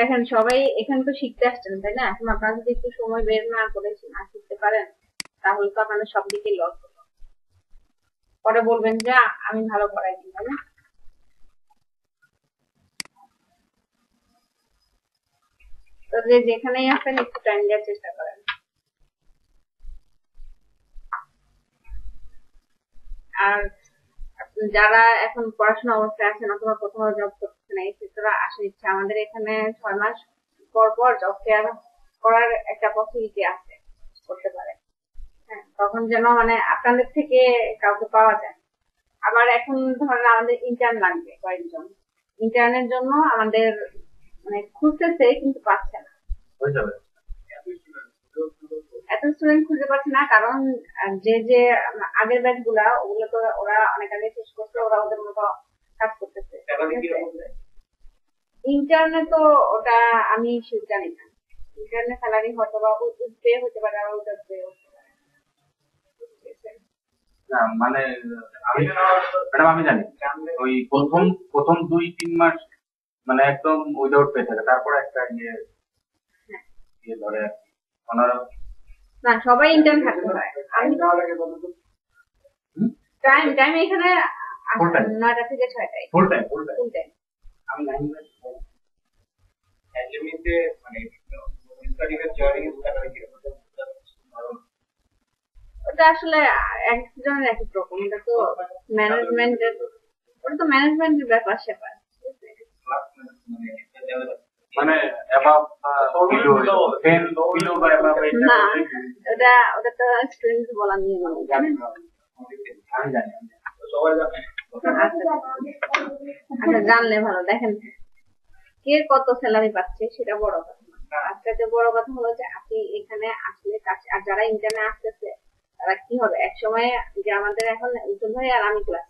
দেখেন সবাই এখানে তো শিখতে আসছেন তাই না? এখন আপনারা যদি একটু সময় বের না করে না শিখতে পারেন তাহলে তো আপনাদের সব দিকে লস হলো। পরে বলবেন যে আমি ভালো করাইনি, তাই না? তো যেখানেই আছেন একটু টাইম দেওয়ার চেষ্টা করেন। আর যারা এখন পড়াশোনা অবস্থায় আছেন অথবা কোথাও জব করতেছেন এই ক্ষেত্রে আসা ইচ্ছা, আমাদের এখানে 6 মাস পর পর জব ফেয়ার করার একটা পসিবিলিটি আছে, করতে পারে। হ্যাঁ, তখন যেন মানে আপনাদের থেকে কাউকে পাওয়া যায়। আবার এখন ধরেন আমাদের ইন্টার্ন লাগবে কয়েকজন, ইন্টার্নের জন্য আমাদের মানে খুঁজতেছে কিন্তু পাচ্ছে না। এত স্টুডেন্ট খুঁজে পাচ্ছে না কারণ যে আগের ব্যাচ গুলা ওগুলো তো ওরা অনেক আগে শেষ করছে, ওরা ওদের মতো কাজ করতেছে। ইন্টার্নে তো ওটা আমি শিওর জানি না, ইন্টার্নে স্যালারি হয়তো বা উঠবে হতে পারে আবার উঠবে হতে পারে। না মানে আমি জানি ওই প্রথম 2-3 মাস মানে একদম উইদাউট পে থাকে, তারপর একটা ইয়ে ধরে ওনারা না সবাই ইন্টার্ন থাকতে হয়। আমি টাইম এখানে 9টা থেকে 6টায় ফুল টাইম আমি ওটা আসলে একজনের এক এক রকম, এটা তো ম্যানেজমেন্টের, ওটা তো ম্যানেজমেন্টের ব্যাপার স্যাপার। মানে অ্যাবাভ বিলো 10 বিলো বা অ্যাবাভ না ওটা তো স্টুডেন্ট বলা নিয়ে জানেন। আমি জানি সবাই জানে। আচ্ছা জানলে ভালো। দেখেন কে কত স্যালারি পাচ্ছে সেটা বড় কথা না, আজকে বড় কথা হলো যে আপনি এখানে আসলে কাছে। আর যারা ইন্টারনে আসতেছে তারা কি হবে এক সময়, যে আমাদের এখন উজ্জ্বল ভাই আর আমি ক্লাস,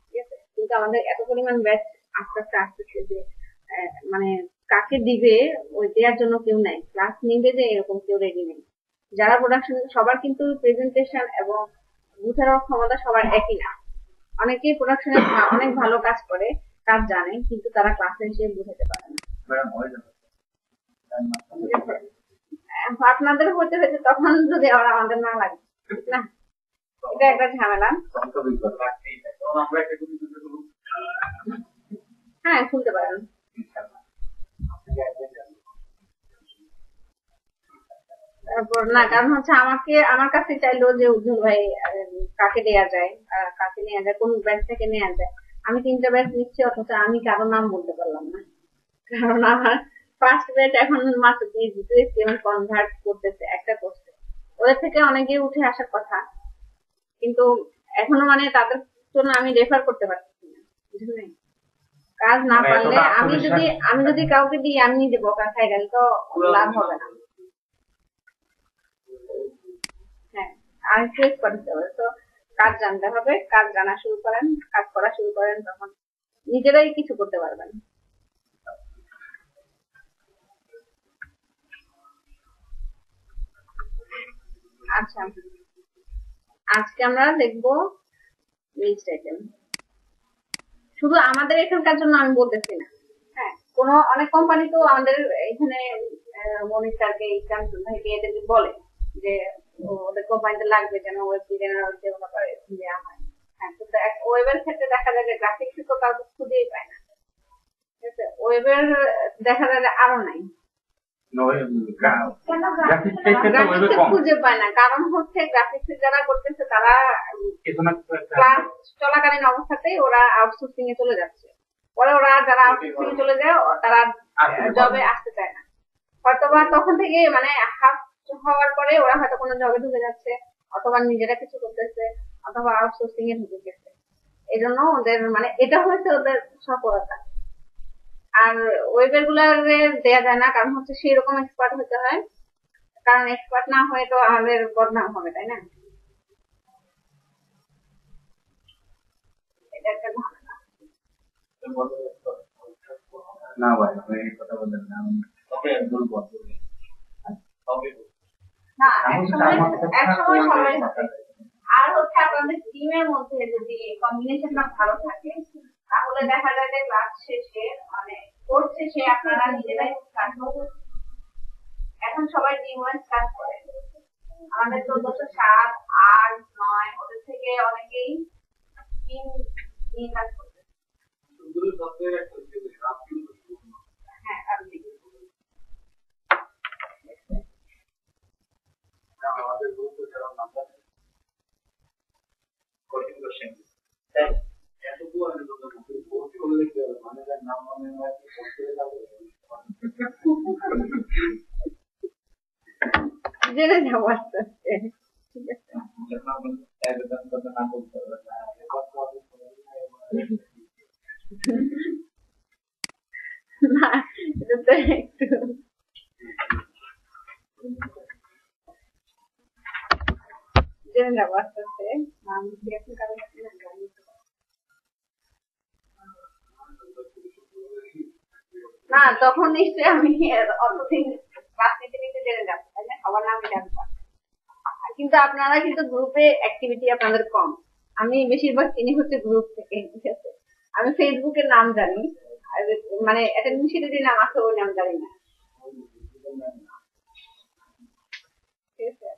ঠিক আছে, কিন্তু আমাদের এত পরিমাণ ব্যাচ আস্তে আস্তে আসতেছে যে মানে কাকে দিবে ওই দেওয়ার জন্য কেউ নাই, ক্লাস নিবে যে এরকম কেউ রেডি নেই। যারা প্রোডাকশন সবার কিন্তু প্রেজেন্টেশন এবং বুঝার ক্ষমতা সবার একই না। অনেকেই প্রোডাকশনে অনেক ভালো কাজ করে, কাজ জানে, কিন্তু তারা ক্লাসে এসে বুঝাতে পারে না। আপনাদের হতে হতে তখন যদি আবার আমাদের না লাগে না, এটা একটা ঝামেলা। হ্যাঁ শুনতে পারেন। তারপর না কারণ হচ্ছে আমার কাছে চাইলো যে উজ্জ্বল ভাই কাকে দেয়া যায়, কাকে নেওয়া যায়, কোন ব্যাচ থেকে নেওয়া যায়। আমি 3টা ব্যাচ নিচ্ছি অথচ আমি কারো নাম বলতে পারলাম না, কারণ আমার ফার্স্ট ব্যাচ এখন মাত্র কনভার্ট করতেছে একটা কোর্সে। ওদের থেকে অনেকে উঠে আসার কথা, কিন্তু এখনো মানে তাদের জন্য আমি রেফার করতে পারছি না, বুঝলেন? কাজ না পারলে আমি যদি কাউকে দিই আমি নিজে বকা খাই গেলে তো লাভ হবে না। হ্যাঁ আর ফেস করতে হবে তো, কাজ জানতে হবে, কাজ জানা শুরু করেন, কাজ করা শুরু করেন, তখন নিজেরাই কিছু করতে পারবেন। আচ্ছা আজকে আমরা দেখবো লিস্ট আইটেম। শুধু আমাদের এখানকার জন্য আমি বলতেছি না, হ্যাঁ অনেক কোম্পানি তো আমাদের এখানে মনির স্যারকে ইসলাম ভাইকে এদেরকে বলে যে ওদের কোম্পানিতে লাগবে যেন ওয়েব ডিজাইনার ডেভেলপার দেওয়া হয়। হ্যাঁ তো ওয়েবের ক্ষেত্রে দেখা যায় যে গ্রাফিক্স তো কাউকে খুঁজেই পায় না, ঠিক আছে, ওয়েবের দেখা যায় যে আরো নাই, খুঁজে পায় না। কারণ হচ্ছে গ্রাফিক্স যারা করতেছে তারা ক্লাস চলাকালীন অবস্থাতেই ওরা আউটসোর্সিং এ চলে যাচ্ছে, পরে ওরা যারা আউটসোর্সিং এ চলে যায় তারা জবে আসতে চায় না, হয়তোবা তখন থেকে মানে হাফ হওয়ার পরে ওরা হয়তো কোনো জবে ঢুকে যাচ্ছে, অথবা নিজেরা কিছু করতেছে, অথবা আউটসোর্সিং এ ঢুকে গেছে। এই জন্য ওদের মানে এটা হয়েছে ওদের সফলতা। আর ওয়েবের গুলারে দেয়া যায় না, কারণ হচ্ছে সেই রকম এক্সপার্ট হতে হয়, কারণ এক্সপার্ট না হয়ে তো আমাদের বদনাম হবে, তাই না? এটা একটা ঝামেলা। না ভাই এই কথা বললেন না, না একসময় সবাই, আর হচ্ছে আপনাদের টিমের মধ্যে যদি কম্বিনেশনটা ভালো থাকে তাহলে দেখা যায় যে ক্লাস শেষে মানে কোর্স শেষে আপনারা নিজেরাই কাজ করবেন। এখন সবাই ডিওয়াইস কাজ করে, আমাদের 1407, 8, 9 ওদের থেকে অনেকেই টিম নিয়ে কাজ করবে। হ্যাঁ, আপনি আমাদের গ্রুপে যারা নাম্বার কোচিং কোশ্চেন এতটুকু আমি পোস্ট করলে কি হবে, মানে তার নাম মনে হয় পোস্ট করে যাবে জেনে যাবো আস্তে আস্তে। ঠিক আছে, না এটা তো একটু জেনে যাবো আস্তে আস্তে। নাম এখন কারণ না, তখন নিশ্চয়ই আমি অতদিন রাজনীতি নিতে জেনে যাবো, তাই না? সবার নামই জানবো। কিন্তু আপনারা কিন্তু গ্রুপে অ্যাক্টিভিটি আপনাদের কম। আমি বেশিরভাগ চিনি হচ্ছে গ্রুপ থেকে। ঠিক আছে, আমি ফেসবুকের নাম জানি, মানে অ্যাটেন্ডেন্স শিটে যে নাম আছে ওই নাম জানি না। ঠিক আছে,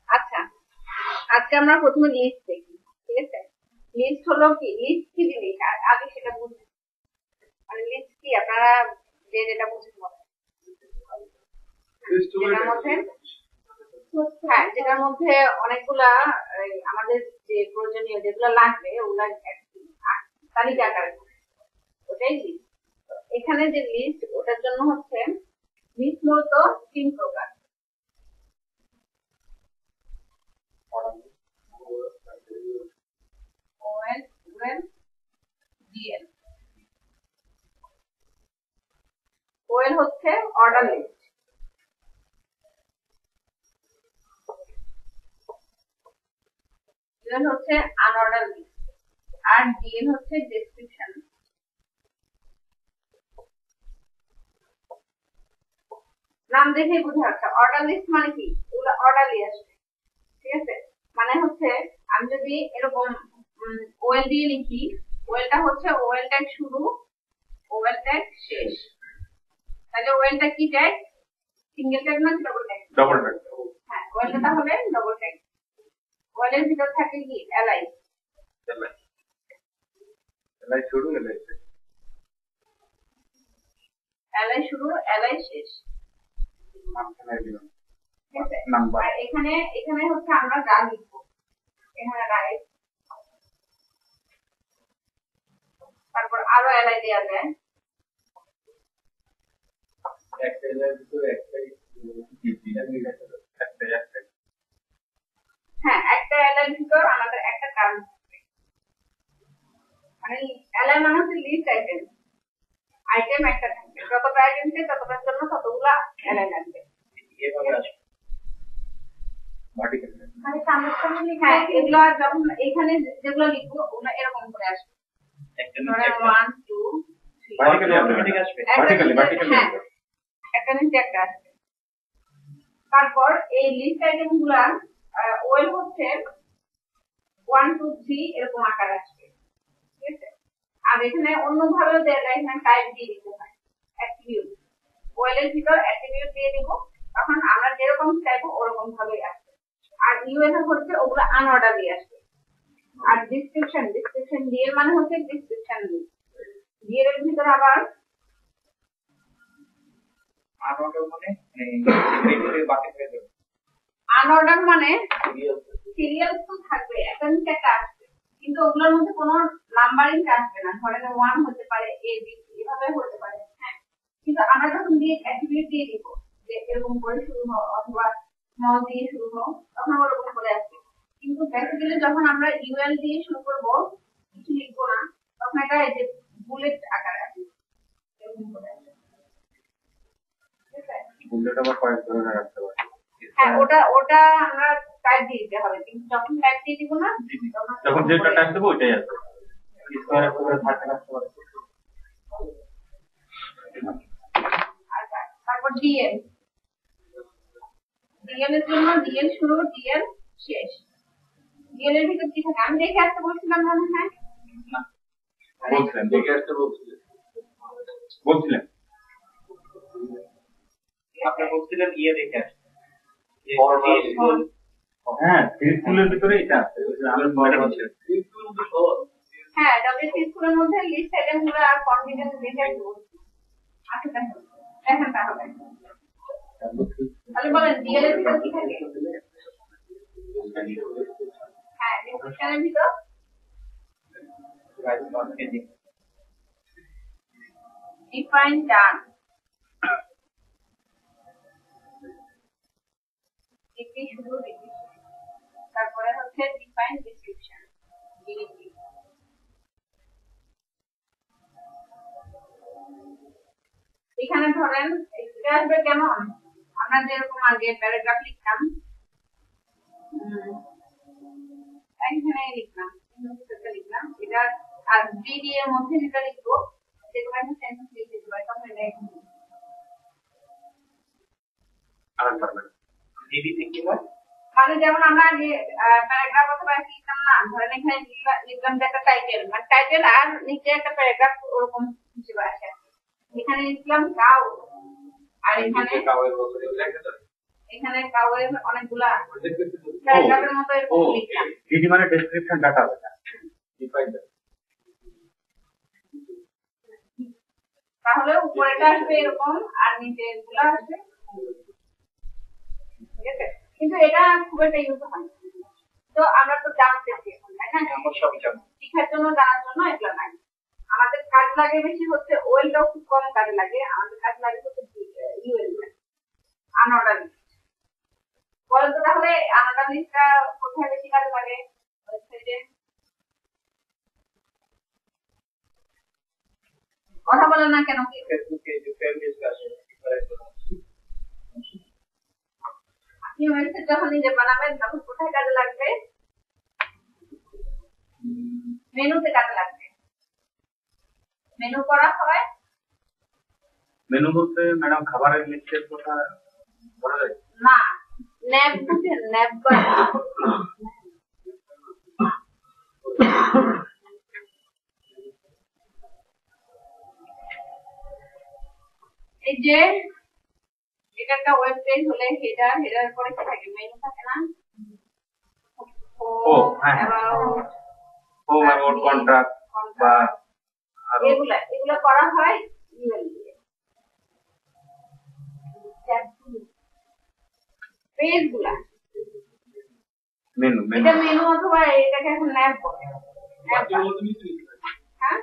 আচ্ছা আজকে আমরা প্রথমে লিস্ট দেখি। ঠিক আছে, লিস্ট হলো কি, লিস্ট কি জিনিস আগে সেটা বুঝি। মানে লিস্ট কি আপনারা যেটা বুঝতে পারেন, যেটার মধ্যে অনেকগুলা আমাদের যে প্রয়োজনীয় যেগুলো লাগবে ওগুলা তালিকা আকারে, ওটাই লিস্ট। এখানে যে লিস্ট ওটার জন্য হচ্ছে লিস্ট মূলত 3 প্রকার। ওএল হচ্ছে অর্ডার লিস্ট, ইউএল হচ্ছে আনঅর্ডার লিস্ট, আর ডিএল হচ্ছে ডেসক্রিপশন। নাম দেখেই বোঝা যাচ্ছে অর্ডার লিস্ট মানে কি, ওগুলো অর্ডারলি আসবে। ঠিক আছে, মানে হচ্ছে আমি যদি এরকম ওএল দিয়ে লিখি, ওএলটা হচ্ছে ওএল ট্যাগ শুরু, ওএল ট্যাগ শেষ, তাহলে ওএলটা কি ট্যাগ, সিঙ্গেল ট্যাগ না ডবল ট্যাগ? Double tag. হ্যাঁ, ওএলটা তাহলে ডবল ট্যাগ। ওএলের ভিতর থাকে কি এলআই, এলআই শুরু এলআই শেষ, এলআই শুরু এলআই শেষ। আর এখানে এখানে হচ্ছে আমরা যা লিখবো, এখানে রাইট, তারপর আরো এলআই দেওয়া যায়। হ্যাঁ, একটা এলআই ভিতর আমাদের একটা কারণ, মানে এলআই মানে হচ্ছে লিস্ট আইটেম, আইটেম একটা থাকবে, যতটা আইটেম চাই ততটার জন্য ততগুলা এলআই লাগবে। মানে সামনাসামনি, হ্যাঁ, এগুলো যখন এখানে যেগুলো লিখবো ওগুলো এরকম করে আসবে, 1 2 একটা নিচে একটা আসবে। তারপর এই লিস্ট আইটেম গুলা ওয়েল হচ্ছে 1 2 3 এরকম আকার আসবে। ঠিক আছে, আর এখানে অন্যভাবেও দেওয়া যায়, এখানে টাইপ দিয়ে দিতে হয় অ্যাট্রিবিউট, ওয়েলের ভিতর অ্যাট্রিবিউট দিয়ে দিব, তখন আমরা যেরকম চাইবো ওরকম ভাবেই আসবে। আর ইউএল হচ্ছে ওগুলো আনঅর্ডারলি আসবে। আর ডিসক্রিপশন, ডিসক্রিপশন ডিএল মানে হচ্ছে ডিসক্রিপশন লিস্ট, ডিএল এর ভিতর আবার আনঅর্ডার মানে সিরিয়াল তো থাকবে, একটা নিচে একটা আসবে, কিন্তু ওগুলোর মধ্যে কোনো নাম্বারিং আসবে না। ধরেন 1 হতে পারে, এ বি এভাবে হতে পারে। হ্যাঁ, কিন্তু আমরা যখন দিয়ে অ্যাট্রিবিউট দিয়ে দিব যে এরকম করে শুরু হয় অথবা স্মল দিয়ে শুরু হয়, তখন ওরকম করে আসবে। কিন্তু বেসিক্যালি যখন আমরা ইউএল দিয়ে শুরু করব, কিছু লিখবো না, তখন এটা এই যে বুলেট আকারে আসবে, এরকম করে আসবে। বুলেট আবার কয়েক ধরনের রাখতে পারি। হ্যাঁ, ওটা আমরা টাইপ দিয়ে দিতে হবে, কিন্তু যখন টাইপ দিয়ে দিব না তখন যেটা টাইপ দেবো ওইটাই আসবে। স্কয়ার করে থাকতে রাখতে পারি। তারপর ডিএল, ডিএল এর জন্য ডিএল শুরু ডিএল শেষ। ডিএল এর ভিতর কি থাকে আমি দেখে আসতে বলছিলাম মনে হয়, বলছিলেন দেখে আসতে বলছিলেন। বলছিলেন আপনি বলছিলেন ইয়ে দেখে হ্যাঁ স্কুলের ভিতরে এটা আছে হ্যাঁ ডব্লিউসি স্কুলের মধ্যে লিস্ট আইটেম গুলো আর কনফিডেন্স দেখে আচ্ছা দেখেন তাহলে তাহলে বলেন ডিএলএ ভিতর কি থাকে হ্যাঁ ডিসক্রিপশনের ভিতর ডিফাইন টার্ম ডিপি শুধু ডিপি তারপরে হচ্ছে ডিফাইন ডেসক্রিপশন ডিডি এখানে ধরেন এটা আসবে কেমন আমরা যেরকম আগে প্যারাগ্রাফ লিখতাম এখানে লিখলাম এটা আর ডিডি এর মধ্যে যেটা লিখবো সেটা একটা সেন্টেন্স লিখে দেব তখন এটা আরেকবার ডিডি থেকে হয় মানে যেমন আমরা আগে প্যারাগ্রাফ অথবা লিখতাম না ধরেন এখানে লিখলাম যে একটা টাইটেল মানে টাইটেল আর নিচে একটা প্যারাগ্রাফ ওরকম হিসেবে আসে এখানে লিখলাম কাউ আর এখানে এখানে কাউয়ের অনেকগুলা প্যারাগ্রাফের মতো এরকম লিখলাম ডিডি মানে ডেসক্রিপশন ডাটা হবে তাহলে উপরেটা আসবে এরকম আর নিচে গুলো আসবে ঠিক আছে কিন্তু এটা খুব একটা ইউজ হয় তো আমরা তো জানতেছি এখন তাই না আমরা সবই জানি শিক্ষার জন্য জানার জন্য এগুলো নাই আমাদের কাজ লাগে বেশি হচ্ছে ওয়েলটাও খুব কম কাজে লাগে আমাদের কাজ লাগে হচ্ছে ইউএল আনঅর্ডার লিস্ট বলেন তো তাহলে আনঅর্ডার লিস্টটা কোথায় বেশি কাজে লাগে ওয়েবসাইটে কথা বলেন না কেন কি ফেসবুকে যে ফ্রেন্ড লিস্ট আছে আপনি ওয়েবসাইট যখন নিজে বানাবেন তখন কোথায় কাজে লাগবে মেনুতে কাজে লাগবে মেনু করা হয় মেনু বলতে ম্যাডাম খাবারের লিস্টের কথা বলা যায় না ন্যাব বুঝেন ন্যাব এই যে এটা একটা ওয়েব পেজ হলে হেডার পরে কি থাকে মেনু থাকে না ও হ্যাঁ হোম অ্যাবাউট কন্ট্রাক্ট বা এগুলা করা হয় ইমেল দিয়ে পেজগুলা মেনু এটা মেনু অথবা এটাকে এখন ন্যাব বলে হ্যাঁ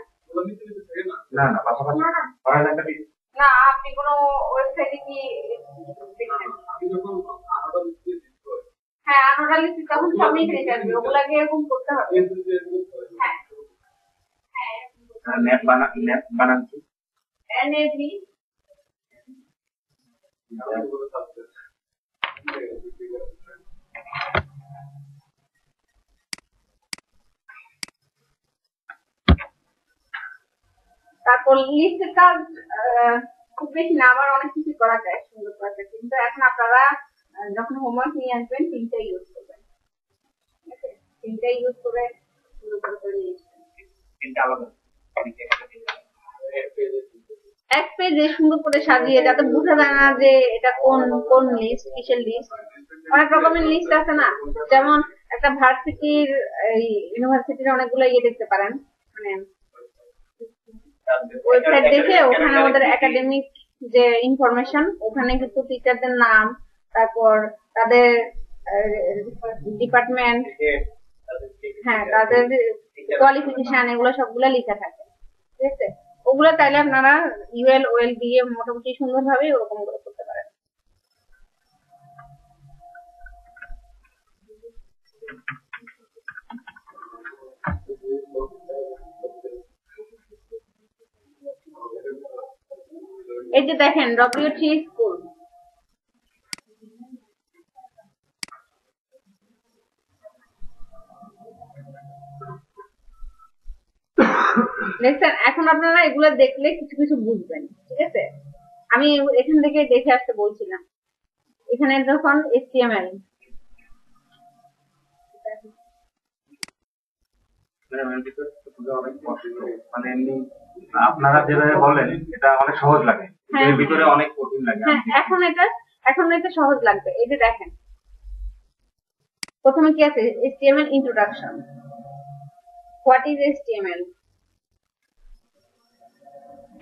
না না পাশাপাশি করা যায় না আপনি কোন ওয়েবসাইটে কি হ্যাঁ আনোডাল লিস্ট তখন সবই এখানে আসবে ওগুলাকে এরকম করতে হবে হ্যাঁ হ্যাঁ ন্যাপ বানাচ্ছি এনএবি তারপর লিস্টের কাজ খুব বেশি না আবার অনেক কিছু করা যায় সুন্দর করা যায় কিন্তু এখন আপনারা যখন হোমওয়ার্ক নিয়ে আসবেন তিনটাই ইউজ করবেন তিনটাই ইউজ করে সুন্দর করে এক পেজে সুন্দর করে সাজিয়ে যাতে বোঝা যায় না যে এটা কোন কোন লিস্ট কিসের লিস্ট অনেক রকমের লিস্ট আছে না যেমন একটা ভার্সিটির ইউনিভার্সিটির অনেকগুলো ইয়ে দেখতে পারেন মানে ওয়েবসাইট দেখে ওখানে আমাদের একাডেমিক যে ইনফরমেশন ওখানে কিন্তু টিচারদের নাম তারপর তাদের ডিপার্টমেন্ট হ্যাঁ তাদের কোয়ালিফিকেশন এগুলো সবগুলো লেখা থাকে ঠিক আছে ওগুলো তাইলে আপনারা ইউএল ওএল দিয়ে মোটামুটি সুন্দরভাবে ওরকম করে করতে পারেন এই যে দেখেন W3 স্কুল দেখছেন এখন আপনারা এগুলো দেখলে কিছু কিছু বুঝবেন ঠিক আছে আমি এখান থেকে দেখে আসতে বলছিলাম এখানে যখন HTML এর ভিতরে অনেক মানে এমনি আপনারা যেভাবে বলেন এটা অনেক সহজ লাগে, এর ভিতরে অনেক কঠিন লাগে। এখন এটা সহজ লাগবে। এই যে দেখেন প্রথমে কি আছে, HTML introduction. What is HTML?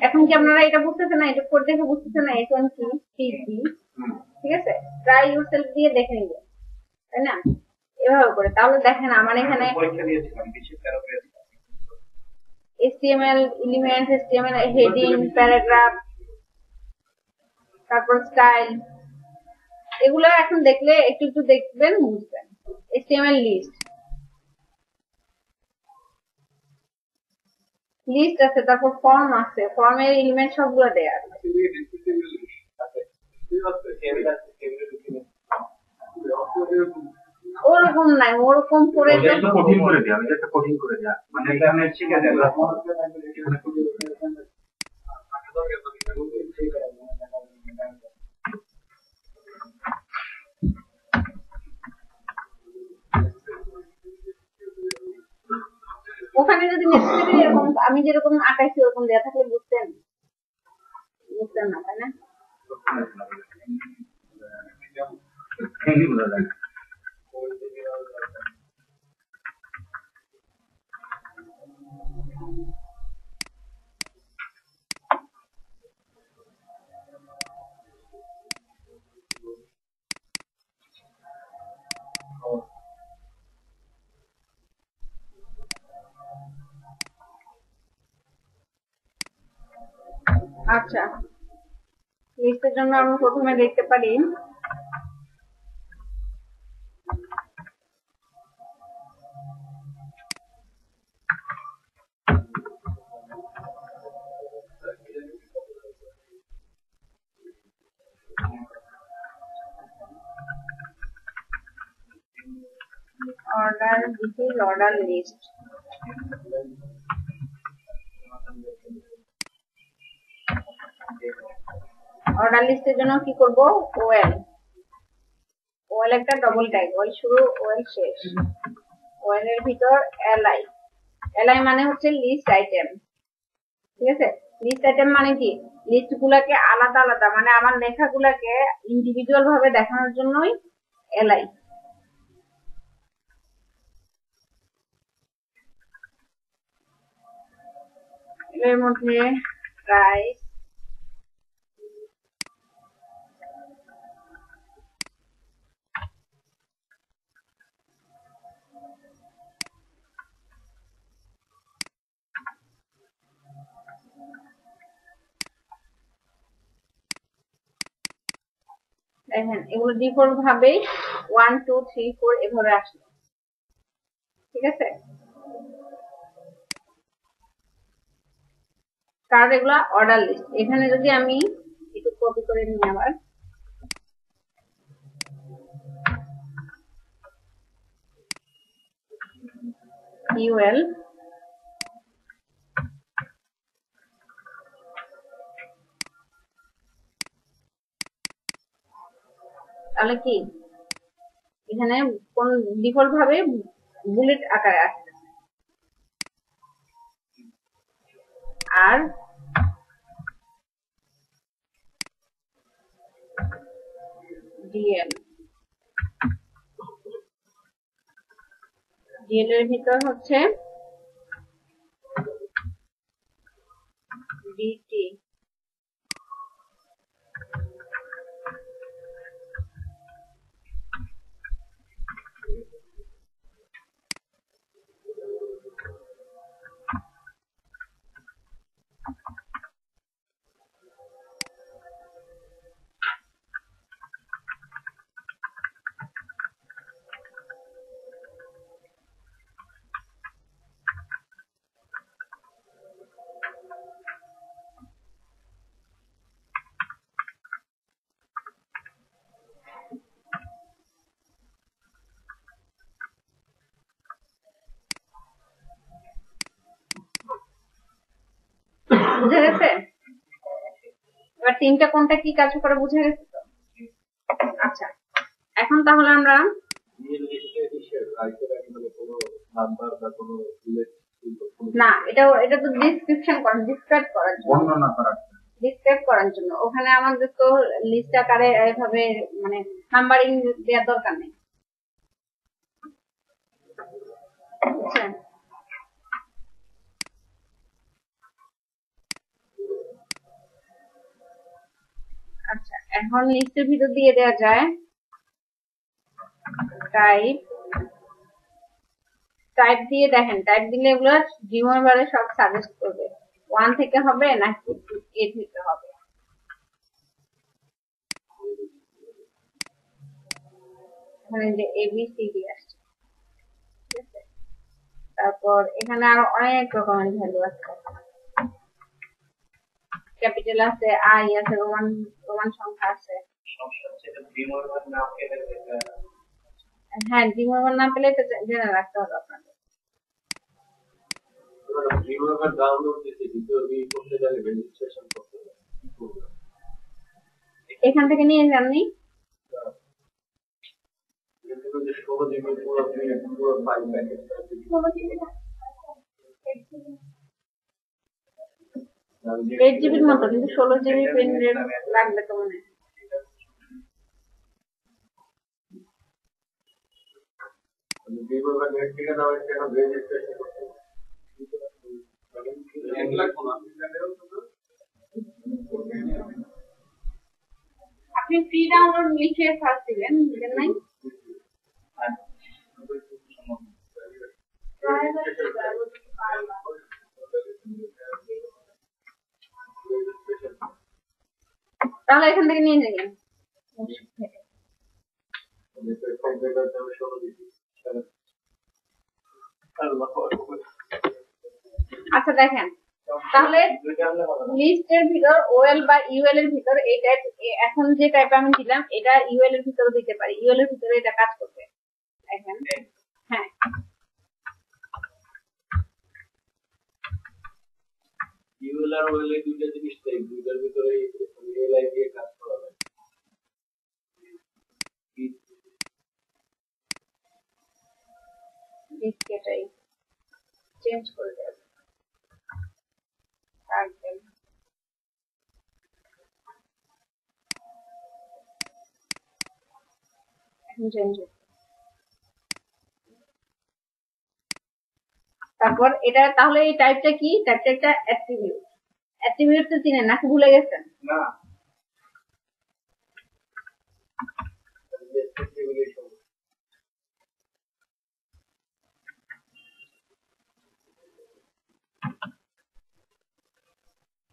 এখন কি আপনারা এটা বুঝতেছেন না? এটা কোড দেখে বুঝতেছেন না এখন কি পিপি? ঠিক আছে, ট্রাই ইউরসেলফ দিয়ে দেখে নিবে, তাই না? এভাবে করে। তাহলে দেখেন আমার এখানে পরীক্ষা দিয়েছিলাম কিছু paragraph HTML element, HTML heading, paragraph, তারপর স্টাইল, এগুলো এখন দেখলে একটু একটু দেখবেন, বুঝবেন। HTML লিস্ট আছে, তারপর ফর্ম আছে, ফর্মের এলিমেন্ট সবগুলো দেয়া আছে। ওরকম নাই, ওরকম করে কঠিন করে দেওয়া, এটা কঠিন করে দেওয়া, মানে এখানে ঠিক আছে। ওখানে যদি নেসেসারি এরকম আমি যেরকম আঁকাইছি ওরকম দেয়া থাকলে বুঝতেন না, তাই না? আচ্ছা, লিস্টের জন্য আমরা প্রথমে দেখতে পারি order, this is order list. Order লিস্টের জন্য কি করব? ওএল একটা ডবল ট্যাগ, ওএল শুরু ওএল শেষ। ওএল এর ভিতর এলআই মানে হচ্ছে লিস্ট আইটেম। ঠিক আছে, লিস্ট আইটেম মানে কি? লিস্ট গুলাকে আলাদা আলাদা, মানে আমার লেখাগুলাকে ইন্ডিভিজুয়াল ভাবে দেখানোর জন্যই এলআই। এর মধ্যে প্রাইস, দেখেন এগুলো ডিফল্ট ভাবে 1 2 3 4 এভাবে আসলো। ঠিক আছে, কারণ এগুলা অর্ডার লিস্ট। এখানে যদি আমি একটু কপি করে নিই আবার, ইউএল তাহলে কি এখানে কোন ডিফল্ট ভাবে বুলেট আকারে আসছে। আর ডিএল এর ভিতর হচ্ছে ডিটি। বুঝা গেছে? এবার তিনটা কোনটা কি কাজ করে বুঝা গেছে তো? আচ্ছা, এখন তাহলে আমরা নাম্বার বা কোনো না, এটা তো ডিসক্রিপশন করার, ডিসক্রাইব করার জন্য, বর্ণনা করার জন্য। ডিসক্রাইব করার জন্য। ওখানে আমাদের তো লিস্ট আকারে এভাবে মানে নাম্বারিং দেওয়ার দরকার নেই। বুঝছেন? আচ্ছা, এখন লিস্টের ভিতর দিয়ে দেওয়া যায় টাইপ দিয়ে। দেখেন, টাইপ দিলে এগুলো রিমুভারে সব সাজেস্ট করবে 1 থেকে হবে নাকি 8 থেকে হবে। এখানে যে ABCD আসছে, ঠিক আছে। তারপর এখানে আরো অনেক রকমের ভ্যালু আছে, ক্যাপিটাল আছে, আই আছে, রোমান সংখ্যা আছে। হ্যাঁ, রিমুভার না পেলে এটা জেনে রাখতে হবে আপনাদের। এখান থেকে নিয়ে যাননি? এইট জিবির মতো, কিন্তু 16 জিবি পেন ড্রাইভ লাগবে তো মনে হয়। আপনি ফ্রি ডাউনলোড লিখে সার্চ দিবেন, বুঝলেন নাই? তাহলে এখান থেকে নিয়ে যাবেন। আচ্ছা দেখেন, তাহলে লিস্টের ভিতর ওএল বা ইউএল এর ভিতর এই টাইপ, এখন যে টাইপ আমি দিলাম এটা ইউএল এর ভিতরে দিতে পারি, ইউএল এর ভিতরে এটা কাজ করবে। দেখেন, হ্যাঁ, ইউএল আর ওএল এই দুইটা জিনিস তাই, দুইটার ভিতরে এলআই দিয়ে কাজ করা হয়। এটাই চেঞ্জ করে দেব। তারপর এটা, তাহলে এই টাইপটা কি? টাইপটা একটা অ্যাট্রিবিউট। অ্যাট্রিবিউট তো চিনেন নাকি ভুলে গেছেন? না,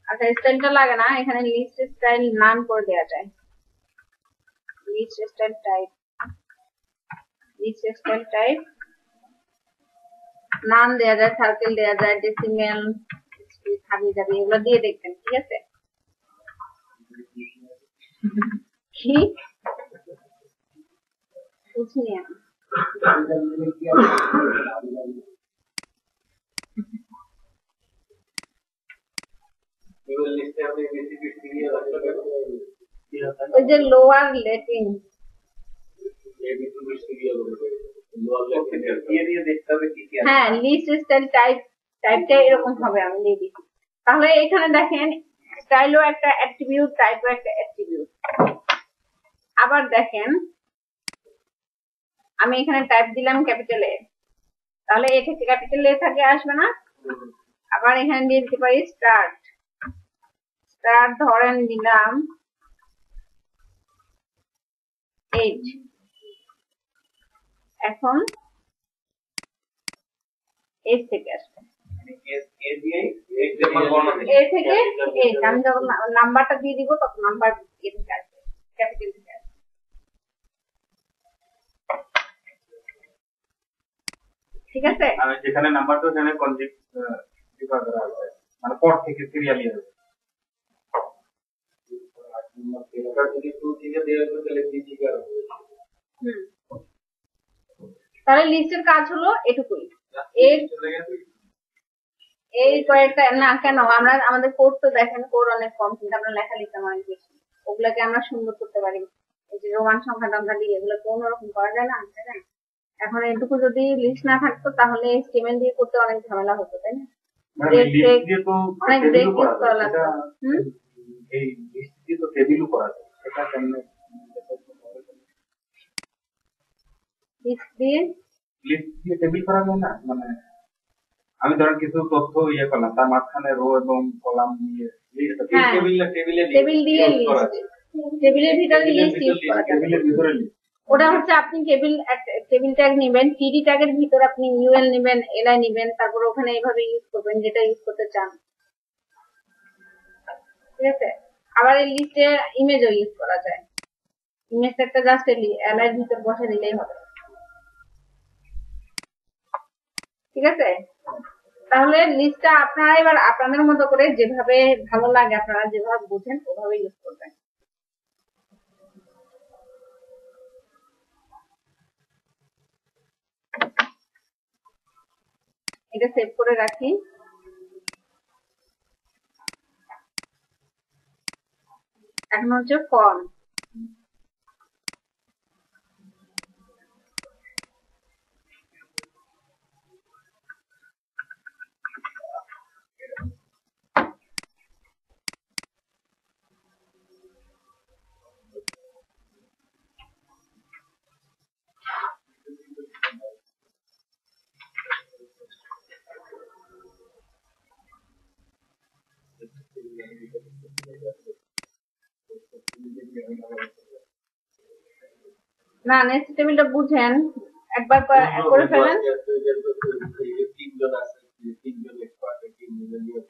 আচ্ছা, স্টাইলটা লাগে না, এখানে লিস্ট স্টাইল নান করে দেওয়া যায়। List style type, list style type নাম দেওয়া যায়, সার্কেল দেওয়া যায়, ডেসিমেল, হাবি জাবি এগুলো দিয়ে দেখবেন, ঠিক আছে? কি বুঝিনি আমি। ওই যে লোয়ার লেটিং, হ্যাঁ, লিস্ট স্টাইল টাইপটা এরকম হবে, আমি দিয়ে দিচ্ছি। তাহলে এখানে দেখেন, স্টাইলও একটা অ্যাট্রিবিউট, টাইপও একটা অ্যাট্রিবিউট। আবার দেখেন, আমি এখানে টাইপ দিলাম ক্যাপিটাল এ, তাহলে এ থেকে ক্যাপিটাল এ থাকে আসবে না? আবার এখানে দিয়ে দিতে পারি স্টার্ট, স্টার্ট ধরেন দিলাম 8, এখন এর থেকে আসবে, এ থেকে 8। আমি যখন নাম্বারটা দিয়ে দিব তখন নাম্বার এ থেকে আসবে, ক্যাপিটাল থেকে আসবে। ঠিক আছে? আমি যেখানে নাম্বারটা সেখানে কনজিউম করা হবে, মানে পর থেকে সিরিয়ালি হবে। তাহলে লিস্টের কাজ হলো এটুকুই। এই কয়েকটা না কেন, আমরা আমাদের কোড তো দেখেন, কোড অনেক কম, কিন্তু আমরা লেখা লিখতাম অনেক বেশি। ওগুলাকে আমরা সুন্দর করতে পারি। এই যে রোমান সংখ্যা টংখ্যা দিয়ে এগুলো কোনো রকম করা যায় না, তাই না? এখন এইটুকু যদি লিস্ট না থাকতো তাহলে HTML দিয়ে করতে অনেক ঝামেলা হতো, তাই না? অনেক ব্রেক ইউজ করা লাগতো। এই লিস্ট দিয়ে তো টেবিলও করা যায়, সেটা কেমনে? লিস্ট দিয়ে টেবিল করা যায় না? মানে আমি ধরেন কিছু তথ্য করলাম, তার মাঝখানে রো এবং কলাম দিয়ে টেবিল দিয়ে লিস্ট, টেবিলের ভিতরে লিস্ট ইউজ করা যায়। টেবিলের ভিতরে লিস্ট, ওটা হচ্ছে আপনি টেবিল ট্যাগ নেবেন, টিডি ট্যাগের ভিতরে আপনি ইউএল নেবেন, এলআই নেবেন, তারপর ওখানে এইভাবে ইউজ করবেন যেটা ইউজ করতে চান, ঠিক আছে? আবার এই লিস্টে ইমেজও ইউজ করা যায়, ইমেজ একটা জাস্ট এলআই ভিতর বসে দিলেই হবে, ঠিক আছে? তাহলে লিস্টটা আপনারা এবার আপনাদের মতো করে যেভাবে ভালো লাগে, আপনারা যেভাবে বুঝেন ওভাবে ইউজ করবেন। এটা সেভ করে রাখি। এখন হচ্ছে ফর্ম। না, নেক্সট টেবিলটা বুঝেন, একবার করে ফেলেন,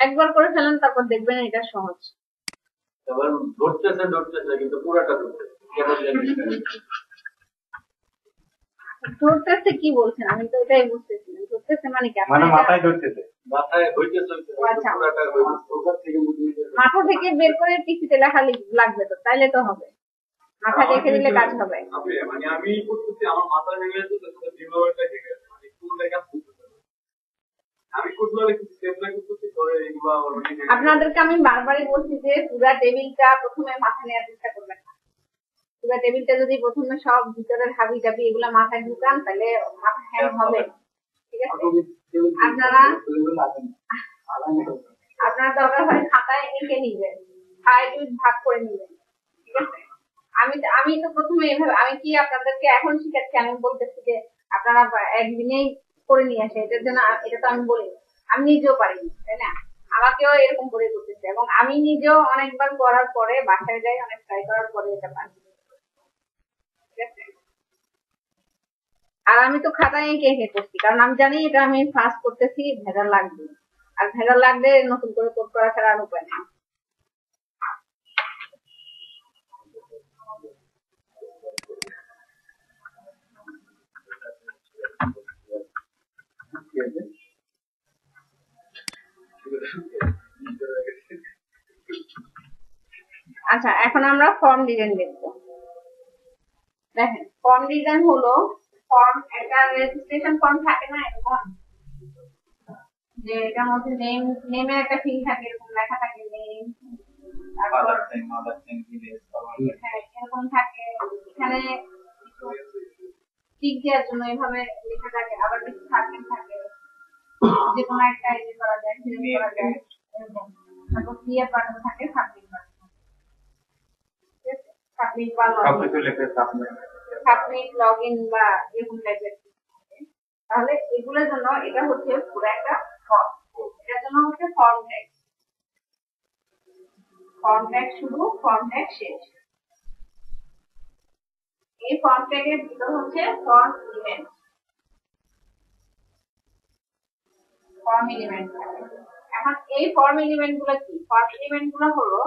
একবার করে ফেলেন, তারপর দেখবেন এটা সহজ। কিন্তু পুরাটা ধরতেছে কি বলছেন? আমি তো এটাই বুঝতেছি, ধরতেছে মানে কি? মানে মাথায় ধরতেছে, মাথায় হইতেছে, মাথা থেকে বের করে পিসিতে লেখা লাগবে তো, তাইলে তো হবে। মাথা রেখে দিলে কাজ হবে। মানে আমি করতেছি আমার মাথা ভেঙে যেত, বিভাগটা ভেঙে গেছে, মানে কোন জায়গা আমি কোথাও কিছু সেভ না করতেছি পরে এগুলো আপনাদেরকে আমি বারবারই বলছি যে পুরো টেবিলটা প্রথমে মাথায় নেওয়ার চেষ্টা করবেন না। পুরো টেবিলটা যদি প্রথমে সব ভিতরের হাবি জাবি এগুলা মাথায় ঢুকান তাহলে মাথা হ্যাং হবে, ঠিক আছে? আপনার দরকার হয় খাতায় এঁকে নিবেন, ভাগ করে নিবেন, ঠিক আছে? আমি তো প্রথমে এভাবে, আমি কি আপনাদেরকে এখন শিখাচ্ছি, আমি বলতেছি যে আপনারা একদিনেই করে নিয়ে আসে, এটার জন্য এটা তো আমি বলি, আমি নিজেও পারিনি, তাই না? আমাকেও এরকম করে করতেছে, এবং আমি নিজেও অনেকবার করার পরে বাসায় যাই, অনেক ট্রাই করার পরে এটা পারি, ঠিক আছে? আর আমি তো খাতায় এঁকে এঁকে করছি, কারণ আমি জানি এটা আমি ফার্স্ট করতেছি, ভেজাল লাগবে, আর ভেজাল লাগলে নতুন করে কোড করা ছাড়া আর উপায় নেই। আচ্ছা, এখন আমরা ফর্ম ডিজাইন দেখব। দেখেন, ফর্ম ডিজাইন হলো ফর্ম, একটা রেজিস্ট্রেশন ফর্ম থাকে না এরকম, যে এটার মধ্যে নেমের একটা ফিল্ড থাকে, এরকম লেখা থাকে নেম, তারপর এরকম থাকে, এখানে টিক দেওয়ার জন্য এভাবে লেখা থাকে, আবার কিছু সার্কেল থাকে, যে কোনো একটা ইয়ে করা যায়, সিলেক্ট করা যায়, এরকম। তারপর ক্লিয়ার বাটন থাকে, সাবমিট বাটন, সাবমিট বা সাবমিট লগইন বা এরকম টাইপের। তাহলে এগুলোর জন্য এটা হচ্ছে পুরো একটা ফর্ম, এটার জন্য হচ্ছে ফর্ম ট্যাগ, ফর্ম ট্যাগ শুরু, ফর্ম ট্যাগ শেষ। এই ফর্ম ট্যাগের ভিতর হচ্ছে ফর্ম এলিমেন্ট, ফর্ম এলিমেন্ট। এখন এই ফর্ম এলিমেন্ট গুলো কি? ফর্ম এলিমেন্ট গুলো হলো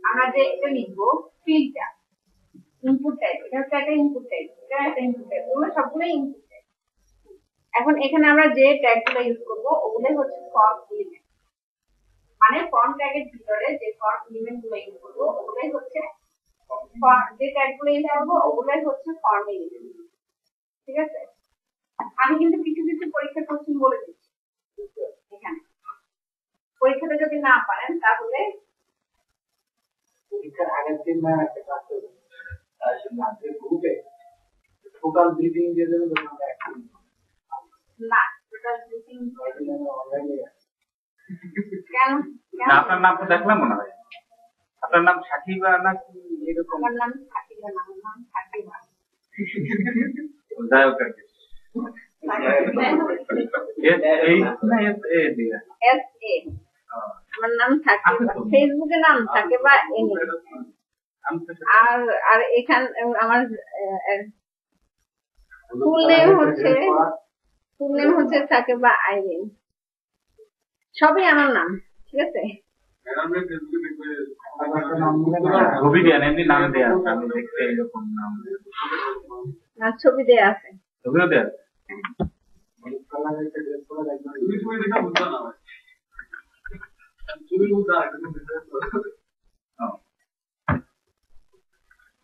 আমরা যে এটা লিখবো ফিল্ডটা, ইনপুট টাইপ, এটা হচ্ছে একটা ইনপুট টাইপ, এটা একটা ইনপুট টাইপ, ওগুলো সবগুলো ইনপুট টাইপ। এখন এখানে আমরা যে ট্যাগ গুলো ইউজ করবো ওগুলোই হচ্ছে ফর্ম এলিমেন্ট, মানে ফর্ম ট্যাগের ভিতরে যে ফর্ম এলিমেন্ট গুলো ইউজ করবো ওগুলোই হচ্ছে, যে ট্যাগ গুলো ইউজ করবো ওগুলোই হচ্ছে ফর্ম এলিমেন্ট, ঠিক আছে? আমি কিন্তু কিছু কিছু পরীক্ষা কোশ্চেন বলে দিচ্ছি এখানে, পরীক্ষাটা যদি না পারেন তাহলে পরীক্ষার আগের দিন না একটা ক্লাস করবো, গ্রুপে টোটাল 2 দিন দিয়ে দেবো, না টোটাল মিসিং কেন না আপনার নাম তো দেখলাম মনে হয় আপনার নাম সাকিবা নাকি এরকম আমার নাম সাকিবা না আমার নাম সাকিবা যাই হোক আর কি। এই না এ দিয়া SA আমার নাম সাকিবা ফেসবুকে নাম সাকিবা এনি আর আর এখান আমার ফুল নেম হচ্ছে সাকিবা আইরিন সবই আমার নাম ঠিক আছে ছবি দেন এমনি নাম দেয়া আমি দেখতে এরকম নাম না ছবি দেয়া আছে ছবিও দেয়া তুমি দেখা বুঝছো না তুমি বুঝা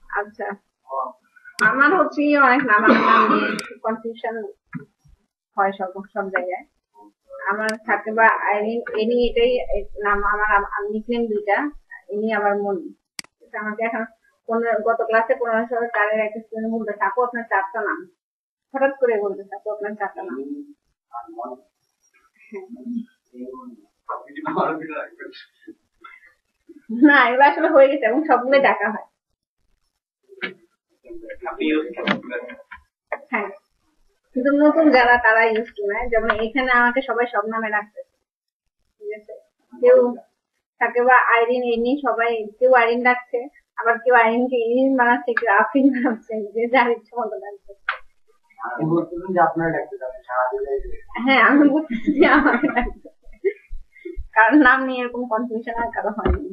আচ্ছা আমার হচ্ছে অনেক নাম আমার নাম নিয়ে কনফিউশন হয় সব জায়গায় আমার সাকিবা আইরিন এনি এটাই নাম আমার নিকনেম দুইটা ইনি আমার মনি আমাকে এখন গত ক্লাসে 1504 একটা স্টুডেন্ট বলতে আপু আপনার চারটা নাম হঠাৎ করে বলতে আপু আপনার চারটা নাম না এগুলো আসলে হয়ে গেছে এবং সবগুলোই ডাকা হয় হ্যাঁ কিন্তু নতুন যারা তারা ইউজ টু না যেমন এখানে আমাকে সবাই সব নামে রাখতেছে ঠিক আছে কেউ সাকিবা আইরিন এনি সবাই কেউ আইরিন ডাকছে আবার কেউ আইরিনকে ইরিন বানাচ্ছে কেউ আফরিন বানাচ্ছে যে যার ইচ্ছে মতো ডাকছে হ্যাঁ আমি বলতেছি যে আমাকে ডাকছে কারণ নাম নিয়ে এরকম কনফিউশন আর কারো হয়নি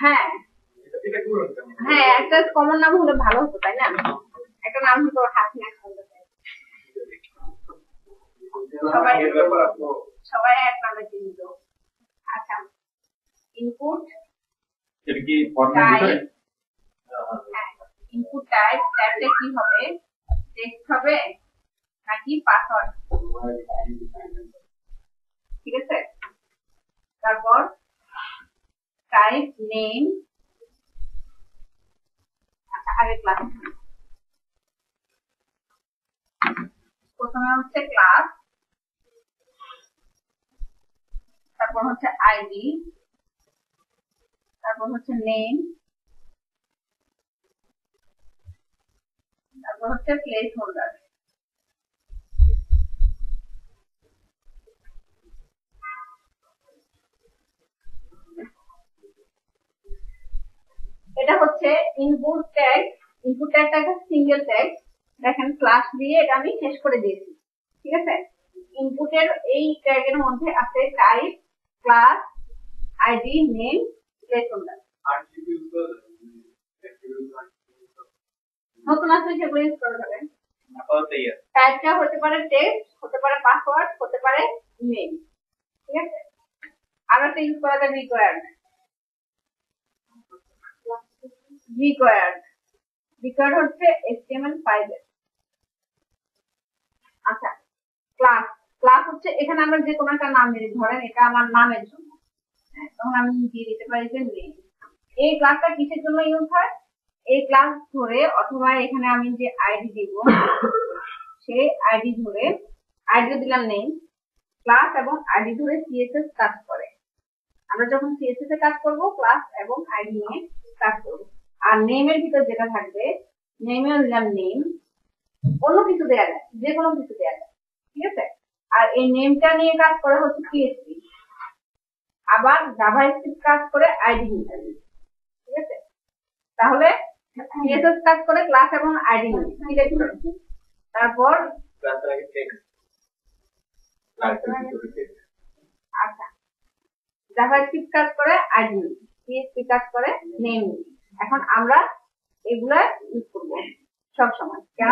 হ্যাঁ হ্যাঁ একটা কমন নাম হলে ভালো হতো তাই না একটা নাম হতো হাসিনা সবাই এক নামে চিহ্নিত আচ্ছা ইনপুট ইনপুট টাইপটা কি হবে টেক্সট হবে নাকি পাসওয়ার্ড ঠিক আছে তারপর টাইপ নেম আচ্ছা আগে ক্লাস প্রথমে হচ্ছে ক্লাস তারপর হচ্ছে আইডি তারপর হচ্ছে নেম তারপর হচ্ছে প্লেস হোল্ডার এটা হচ্ছে ইনপুট ট্যাগটা একটা সিঙ্গেল ট্যাগ দেখেন ক্লাস দিয়ে এটা আমি শেষ করে দিয়েছি ঠিক আছে ইনপুটের এই ট্যাগের মধ্যে আছে type class ID name place holder নতুন আসলে সেগুলো ইউজ করে যাবেন টাইপটা হতে পারে টেক্সট হতে পারে পাসওয়ার্ড হতে পারে ইমেল ঠিক আছে আর একটা ইউজ করা যায় রিকোয়ার্ড হচ্ছে HTML5 আচ্ছা ক্লাস হচ্ছে এখানে আমরা যে কোনো একটা নাম দিই ধরেন এটা আমার নামের জন্য তখন আমি দিয়ে দিতে পারি যে নেম এই ক্লাসটা কিসের জন্য ইউজ হয় এই ক্লাস ধরে অথবা এখানে আমি যে আইডি দিব সেই আইডি ধরে আইডি দিলাম নেম ক্লাস এবং আইডি ধরে সিএসএস কাজ করে আমরা যখন সিএসএস এ কাজ করব ক্লাস এবং আইডি নিয়ে কাজ করব আর নেমের ভিতর যেটা থাকবে নেমেও দিলাম নেম অন্য কিছু দেয়া যায় যে কোনো কিছু দেয়া যায় ঠিক আছে আর এই নেমটা নিয়ে কাজ করে হচ্ছে পিএইচপি আবার জাভাস্ক্রিপ্ট কাজ করে আইডি নিয়ে ঠিক আছে তাহলে সিএসএস কাজ করে ক্লাস এবং আইডি নিয়ে ঠিক আছে তারপর আচ্ছা জাভাস্ক্রিপ্ট কাজ করে আইডি নিয়ে পিএইচপি কাজ করে নেম নিয়ে এখন আমরা এগুলা ইউজ করবো সব সময় কেন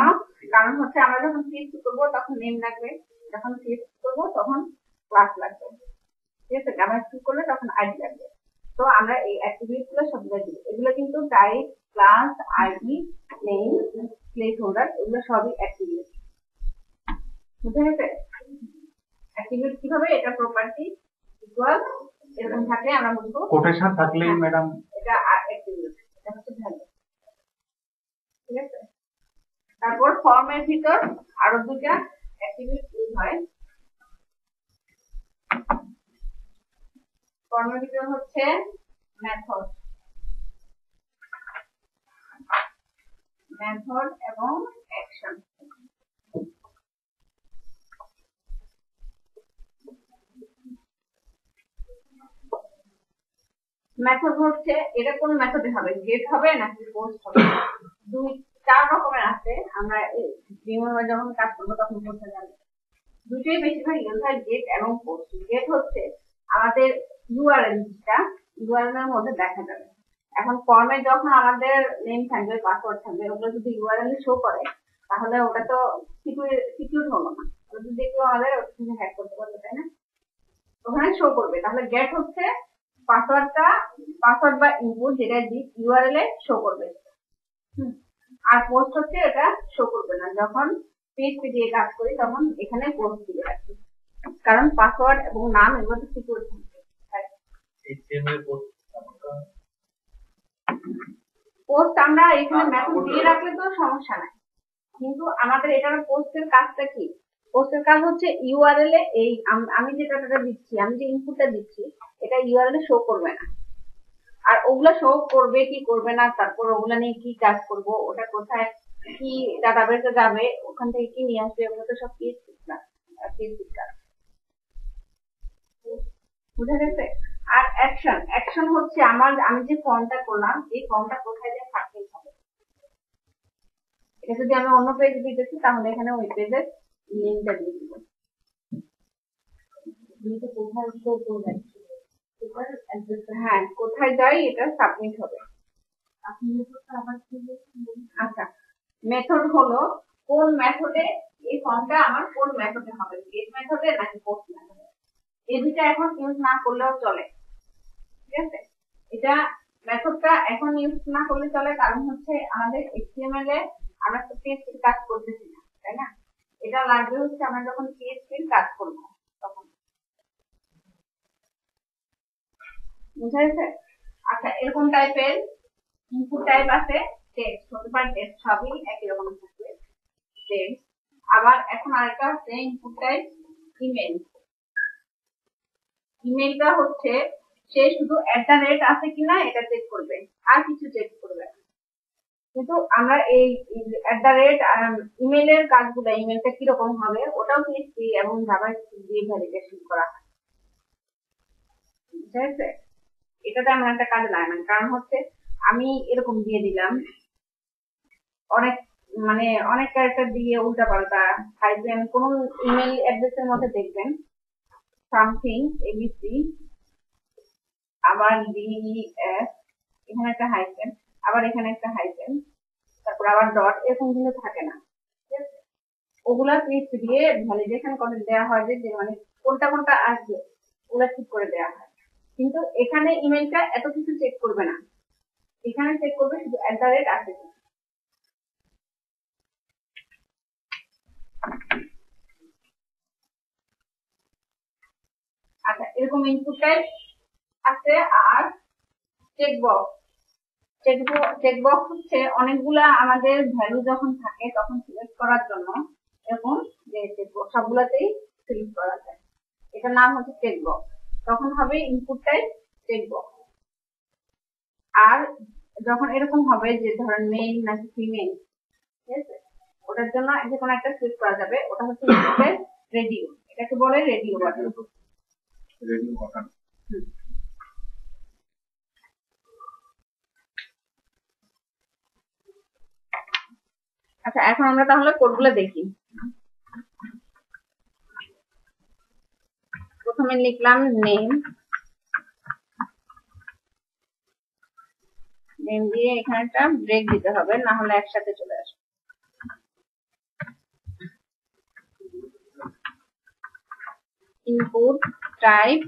কারণ হচ্ছে আমরা যখন সিএসপি করবো তখন নেম লাগবে যখন সিএসপি করবো তখন ক্লাস লাগবে ঠিক আছে জাভাস্ক্রিপ্ট করলে তখন আইডি লাগবে তো আমরা এই অ্যাট্রিবিউট গুলো সবগুলো দিব এগুলো কিন্তু type class ID name place holder এগুলো সবই অ্যাট্রিবিউট বুঝতে গেছে অ্যাট্রিবিউট কিভাবে এটা প্রপার্টি ইকুয়াল এরকম থাকলে আমরা বলবো কোটেশন থাকলেই ম্যাডাম এটা অ্যাট্রিবিউট এটা হচ্ছে ভ্যালু ঠিক আছে। তারপর ফর্মের ভিতর আরো দুইটা অ্যাট্রিবিউট ইউজ হয়। ফর্মের ভিতর হচ্ছে মেথড এবং অ্যাকশন। মেথড হচ্ছে এটা কোন মেথডে হবে, গেট হবে নাকি পোস্ট হবে, চার রকমের আছে। আমরা যখন কাজ করবো তখন বলতে জানি দুটোই বেশিরভাগ ইউজ হয়, গেট এবং পোস্ট। গেট হচ্ছে আমাদের ইউআরএল এর মধ্যে দেখা যাবে। এখন ফর্মে যখন আমাদের নেম থাকবে, পাসওয়ার্ড থাকবে, ওগুলো যদি ইউআরএল শো করে তাহলে ওটা তো সিকিউর হলো না, যদি কেউ আমাদের হ্যাক করতে পারবে, তাই না? ওখানে শো করবে। তাহলে গেট হচ্ছে পাসওয়ার্ড বা ইনপুট যেটা ইউআরএল এ শো করবে, আর পোস্ট হচ্ছে এটা শো করবে না। যখন পিএইচপি দিয়ে কাজ করি তখন এখানে পোস্ট দিয়ে রাখি, কারণ পাসওয়ার্ড এবং নাম এগুলো তো সিকিউর থাকবে। পোস্ট আমরা এখানে মেথড দিয়ে রাখলে তো সমস্যা নাই, কিন্তু আমাদের এটার পোস্টের কাজটা কি? পোস্টের কাজ হচ্ছে ইউআরএল এ এই আমি যে ডাটাটা দিচ্ছি, আমি যে ইনপুটটা দিচ্ছি, এটা ইউআরএল এ শো করবে না। আর ওগুলা শো করবে কি করবে না, তারপর ওগুলা নিয়ে কি কাজ করব, ওটা কোথায় কি ডাটাবেসে যাবে, ওখান থেকে কি নিয়ে আসবে, ওগুলো তো সব পিএইচপি কাজ। বুঝা গেছে? আর অ্যাকশন হচ্ছে আমি যে ফর্মটা করলাম, এই ফর্মটা কোথায় যে সাবমিট হবে। এটা যদি আমি অন্য পেজ দিতেছি তাহলে এখানে ওই পেজের লিঙ্কটা দিয়ে দিব। হ্যাঁ, কোথায় যাই এটা সাবমিট হবে। আচ্ছা, মেথড হলো কোন মেথডে এই ফর্মটা আমার কোন মেথডে হবে, গেট মেথডে নাকি পোস্ট মেথডে। এই দুইটা এখন ইউজ না করলেও চলে, ঠিক আছে? এটা মেথডটা এখন ইউজ না করলে চলে, কারণ হচ্ছে আমাদের এইচটিএমএল এ আমরা তো পিএইচপি কাজ করতেছি না, তাই না? এটা লাগবে হচ্ছে আমরা যখন পিএইচপি কাজ করব তখন। বুঝা গেছে? আচ্ছা, এরকম টাইপের ইনপুট টাইপ আছে, টেক্সট হতে পারে, টেক্সট সবই একই রকম থাকবে, টেক্সট। আবার এখন আরেকটা আছে ইনপুট টাইপ ইমেল। ইমেলটা হচ্ছে সে শুধু @ আছে কিনা এটা চেক করবে, আর কিছু চেক করবে না। কিন্তু আমরা এই ইমেলের কাজগুলো, ইমেলটা কিরকম হবে ওটাও পিএইচপি এবং জাভাস্ক্রিপ্ট দিয়ে ভ্যালিডেশন করা হয়, ঠিক আছে? এটা তেমন একটা কাজে লাগে না, কারণ হচ্ছে আমি এরকম দিয়ে দিলাম অনেক ক্যারেক্টার দিয়ে উল্টাপাল্টা হাইফেন, কোন ইমেল অ্যাড্রেসের মধ্যে দেখবেন সামথিং এবিসি, আবার ডিএফ, এখানে একটা হাইফেন, আবার এখানে একটা হাইফেন, তারপর আবার ডট, এরকম কিন্তু থাকে না, ঠিক আছে? ওগুলা পিএইচপি দিয়ে ভ্যালিডেশন করে দেওয়া হয় যে মানে কোনটা আসবে ওগুলা ঠিক করে দেওয়া হয়। কিন্তু এখানে ইমেলটা এত কিছু চেক করবে না, এখানে চেক করবে শুধু @ আছে। আচ্ছা, এরকম ইনপুট টাইপ আছে। আর চেকবক্স হচ্ছে অনেকগুলা আমাদের ভ্যালু যখন থাকে তখন সিলেক্ট করার জন্য, এরকম যে চেকবক্স সবগুলাতেই সিলেক্ট করা যায়, এটার নাম হচ্ছে চেকবক্স। তখন হবে ইনপুট টাইপ চেকবক্স। আর যখন এরকম হবে যে ধরেন মেল নাকি ফিমেল, ঠিক আছে, ওটার জন্য যে কোনো একটা সিলেক্ট করা যাবে, ওটা হচ্ছে ইনপুট টাইপ রেডিও। এটাকে বলে রেডিও বাটন। আচ্ছা, এখন আমরা তাহলে কোডগুলো দেখি। প্রথমে লিখলাম নেম দিয়ে এখানে একটা ব্রেক দিতে হবে, না হলে একসাথে চলে আসবে। ইনপুট টাইপ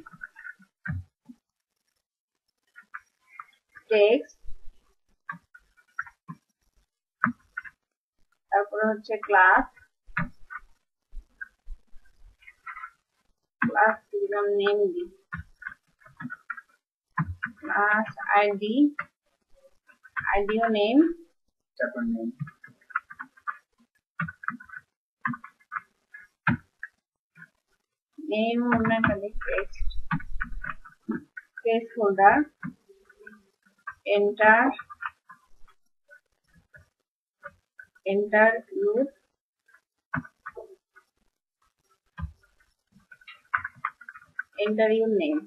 টেক্সট, তারপরে হচ্ছে ক্লাস দিলাম name the, class IDEO name, chapter name. Name automatically placeholder. Enter your name.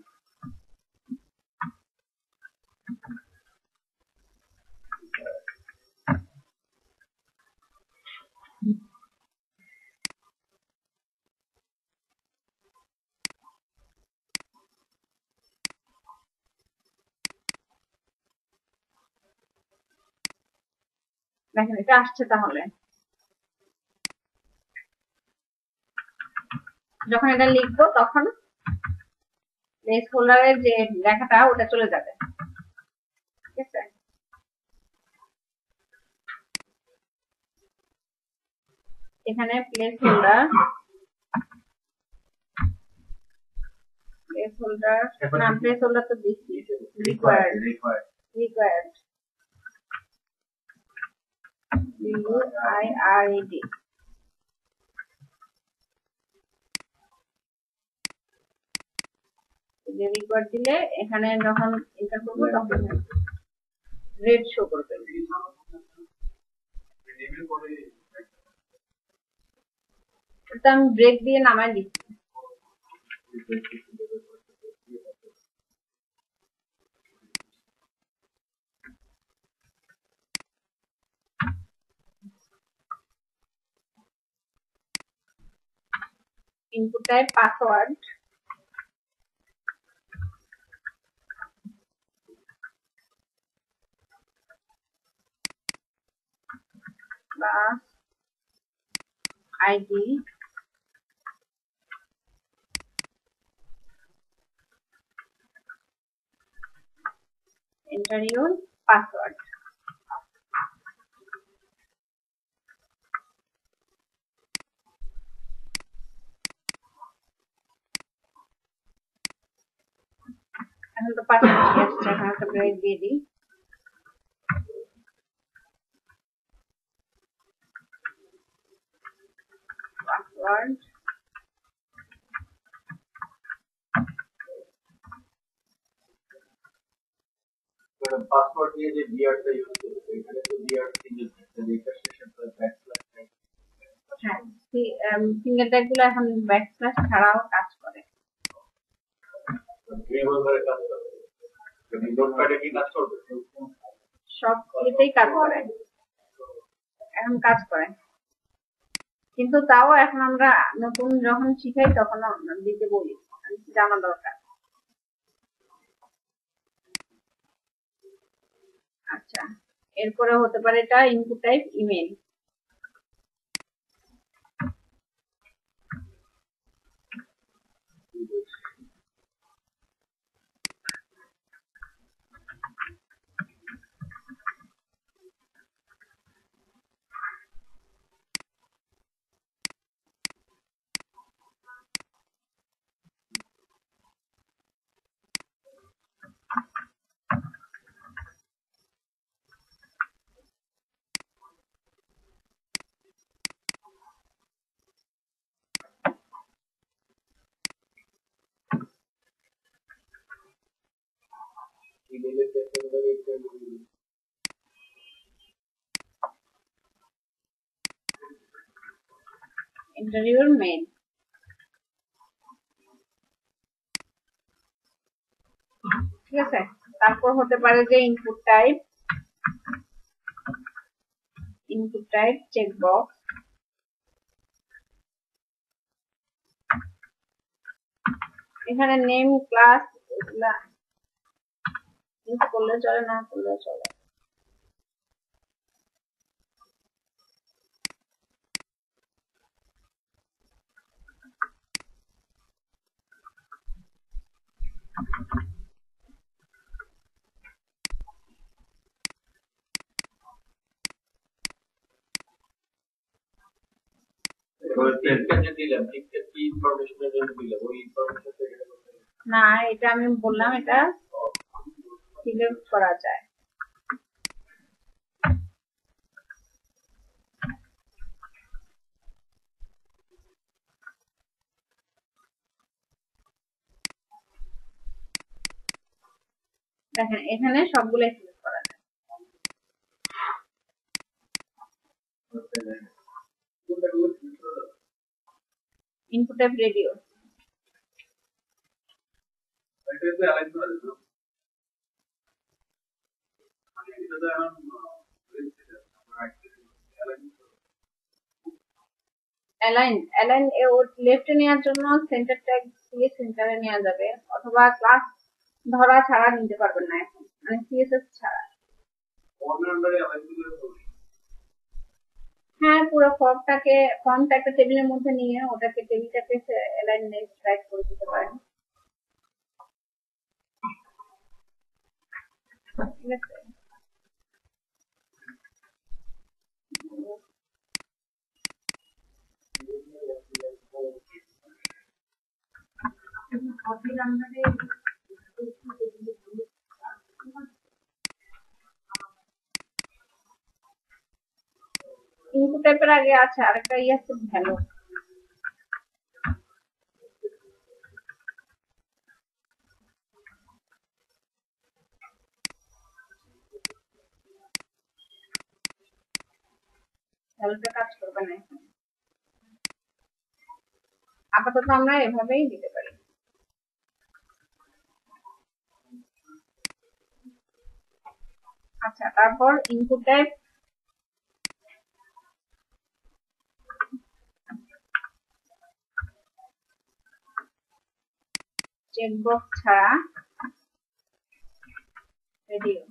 দেখেন এটা আসছে। তাহলে যখন এটা লিখবো তখন প্লেস হোল্ডারের যে লেখাটা ওটা চলে যাবে। ঠিক আছে, এখানে প্লেস হোল্ডার নাম প্লেস হোল্ডার তো দিচ্ছি রিকোয়ার্ড UIRED রিকোয়ার্ড দিলে এখানে যখন এন্টার করবো তখন রেড শো করবে। এটা আমি ব্রেক দিয়ে নামাই দিচ্ছি। Input type password class ID enter your password। এখন তো পাসওয়ার্ড আসছে, এখন একটা ব্রেক দিয়ে দিই। পাসওয়ার্ড পাসওয়ার্ড দিয়ে যে বিআরটা ইউজ করতে এখানে তো বিআর সিঙ্গেল থাকছে, এটা শেষে প্লাস ব্যাকস্ল্যাশ নাই। হ্যাঁ, সিঙ্গেল ট্যাগ গুলো এখন ব্যাকস্ল্যাশ ছাড়াও কাজ করে। রিভলভারে কাজ করে, যদি নোটপ্যাডে কি কাজ করবে? সব এটাই কাজ করে, এখন কাজ করে। কিন্তু তাও এখন আমরা নতুন যখন শিখাই তখন দিতে বলি, জানা দরকার। আচ্ছা, এরপরে হতে পারে এটা input type email. Enter your mail। ঠিক আছে, তারপর হতে পারে যে ইনপুট টাইপ চেকবক্স। এখানে নেম ক্লাস এগুলা ইউজ করলে চলে, না করলে চলে। না, এটা আমি বললাম এটা সিলেক্ট করা যায়। দেখেন এখানে সবগুলো সিলেক্ট করা যায়। ইনপুট টাইপ রেডিও, অ্যালাইন লেফটে নেওয়ার জন্য সেন্টার ট্যাগ দিয়ে সেন্টারে নেওয়া যাবে, অথবা ক্লাস ধরা ছাড়া নিতে পারবেন না এখন, মানে সিএসএস ছাড়া। হ্যাঁ, পুরো ফর্মটা একটা টেবিলের মধ্যে নিয়ে ওটাকে টেবিলটাকে অ্যালাইন লেফট রাইট করে দিতে পারেন। ঠিক আছে, ইনপুট টাইপের আগে আছে আরেকটা আছে ভ্যালু। ভ্যালুটা কাজ করবে না এখন, আপাতত আমরা এভাবেই দিতে পারি। আচ্ছা, তারপর ইনপুট টাইপ চেকবক্স ছাড়া রেডিও,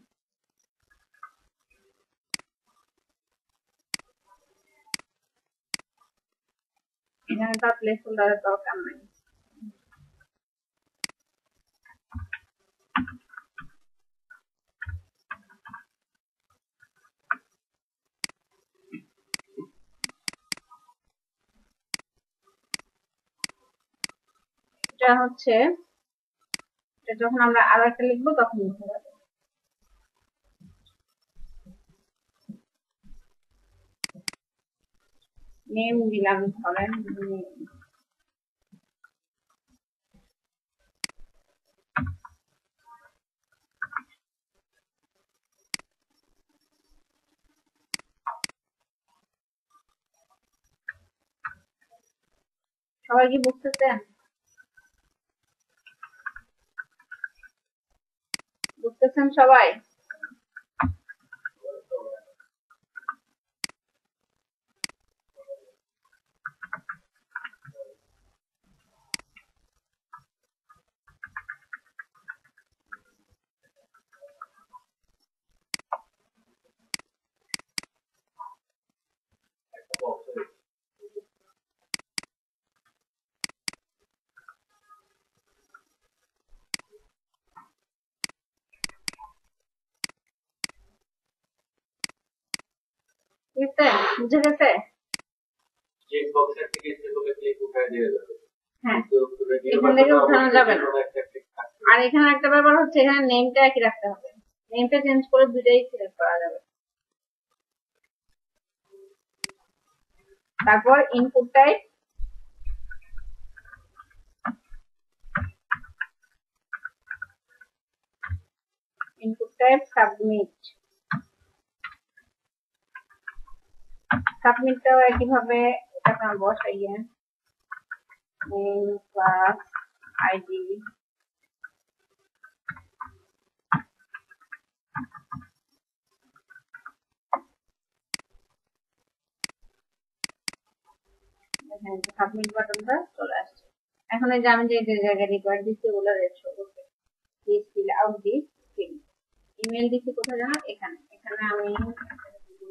এখানে তার প্লেস হোল্ডারের দরকার নাই। এটা হচ্ছে যখন আমরা আরো একটা লিখবো তখন লিখতে পারবো। নেম দিলাম ধরেন সবাই কি বুঝতেছেন? বুঝতেছেন সবাই? বুঝে গেছে? হ্যাঁ, এখান থেকে উঠানো যাবে না। আর এখানে একটা ব্যাপার হচ্ছে, এখানে নেমটা একই রাখতে হবে, নেমটা চেঞ্জ করে দুইটাই সিলেক্ট করা যাবে। তারপর ইনপুট টাইপ সাবমিট, সাবমিটটাও একইভাবে এটা বসাইয়ে নেম ক্লাস আইডি সাবমিট বাটনটা চলে আসছে। এখন এই যে আমি যে জায়গায় রিকোয়ার্ড দিচ্ছি ওগুলো রেড শো করবে। This fill out this fill, email দিচ্ছি কোথায় জানো? এখানে আমি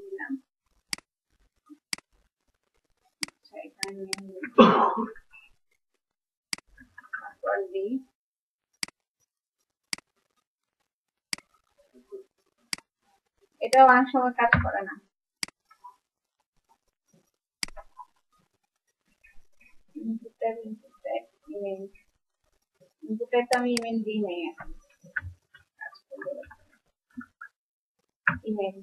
দিলাম, আচ্ছা এখানে পাসওয়ার্ড দিই, এটা অনেক সময় কাজ করে না। ইনপুট আমি ইমেল দিই নাই এখন, email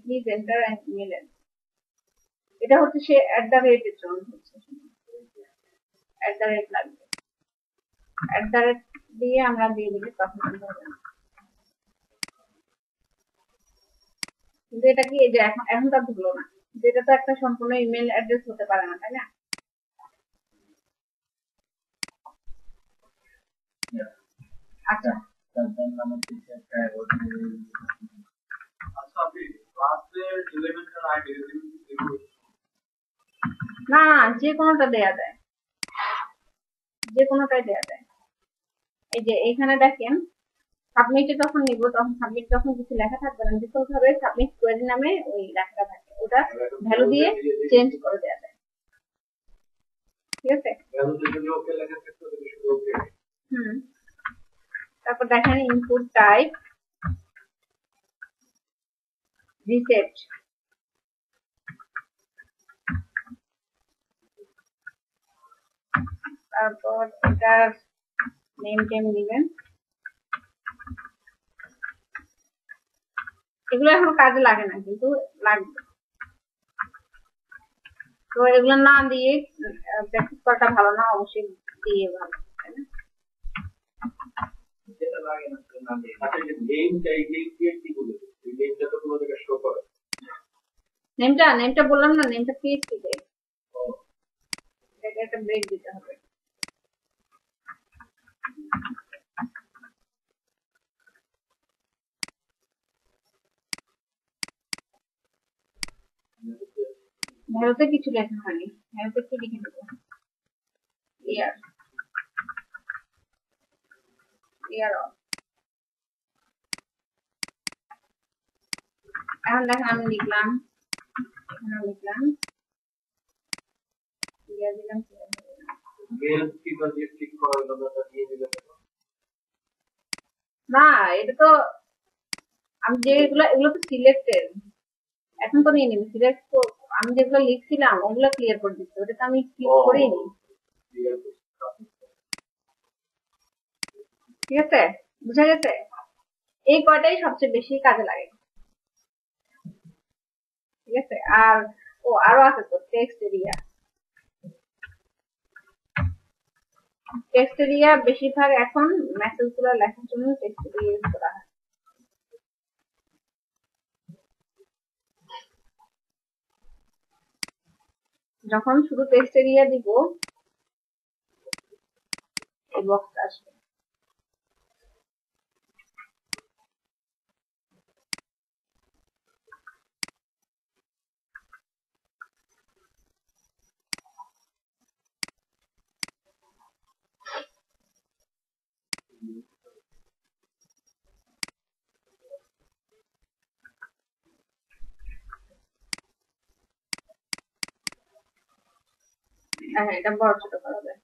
please enter and email address. এটা হচ্ছে সে @ এর জন্য হচ্ছে, @ লাগবে, @ দিয়ে আমরা দিয়ে দিলে তখন হবে না। কিন্তু এটা কি, এই যে এখন তার ঢুকলো না, যেটা তো একটা সম্পূর্ণ ইমেল অ্যাড্রেস হতে পারে না, তাই না? আচ্ছা না, যে কোনোটা দেয়া যায়, যে কোনোটাই দেয়া যায়। এই যে এখানে দেখেন সাবমিটে যখন নিব তখন সাবমিট যখন কিছু লেখা থাকবে না, ডিফল্ট ভাবে সাবমিট কোয়েরি নামে ওই লেখাটা থাকে, ওটা ভ্যালু দিয়ে চেঞ্জ করে দেয়া যায়। ঠিক আছে, তারপর দেখেন ইনপুট টাইপ রিসেট, তারপর এটার নেম টেম দিবেন। এগুলো এখন কাজে লাগে না, কিন্তু লাগবে। তো এগুলো না দিয়ে প্র্যাকটিস করাটা ভালো না, অবশ্যই দিয়ে ভালো, তাই না? নেমটা বললাম না, নেমটা পিএইচপি তে, একটা ব্রেক দিতে হবে। ভারতে কিছু লেখা হয়নি, ভারতে কি লিখে দেবো, ইয়ার এখন দেখেন আমি লিখলাম, এখানে লিখলাম ইয়ার দিলাম, না এটা তো আমি যেগুলো, এগুলো তো সিলেক্টেড, এখন তো নিয়ে নিবি সিলেক্ট, তো আমি যেগুলো লিখছিলাম ওগুলো ক্লিয়ার করে দিচ্ছি, ওটা তো আমি ক্লিক করিনি। ঠিক আছে, বুঝা গেছে? এই কয়টাই সবচেয়ে বেশি কাজে লাগে। ঠিক আছে, আর আরো আছে তো টেক্সট এরিয়া, বেশিরভাগ এখন মেসেজ গুলো লেখার জন্য টেক্সট এরিয়া ইউজ করা হয়। যখন শুধু টেক্সট এরিয়া দিব এই বক্স আসবে। হ্যাঁ, এটা বড় ছোট করা যায়,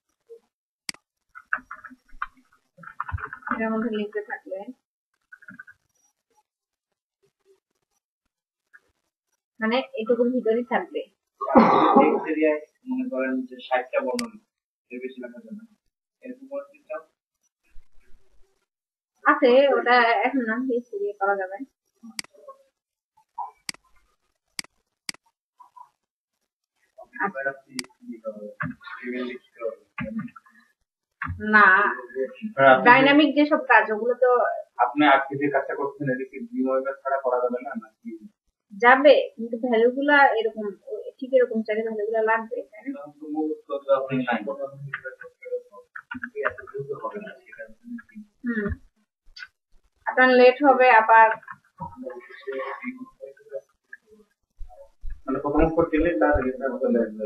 এটার মধ্যে লিখতে থাকলে মানে এটুকুর ভিতরেই থাকবে। মনে করেন যে 60টা বর্ণ এর বেশি লেখা যাবে না, এরকম আছে, ওটা এখন না দিয়ে করা যাবে। না, ডাইনামিক যেসব কাজ ওগুলো তো আপনি আজকে যে কাজটা করছেন এদিকে ভিউয়ার ছাড়া করা যাবে না নাকি? যাবে, কিন্তু ভ্যালু গুলা এরকম ঠিক এরকম চাইলে ভ্যালু গুলা লাগবে, তাই না? আপনার লেট হবে আবার, মানে প্রথম করতে গেলে তার এটা চলে আসবে।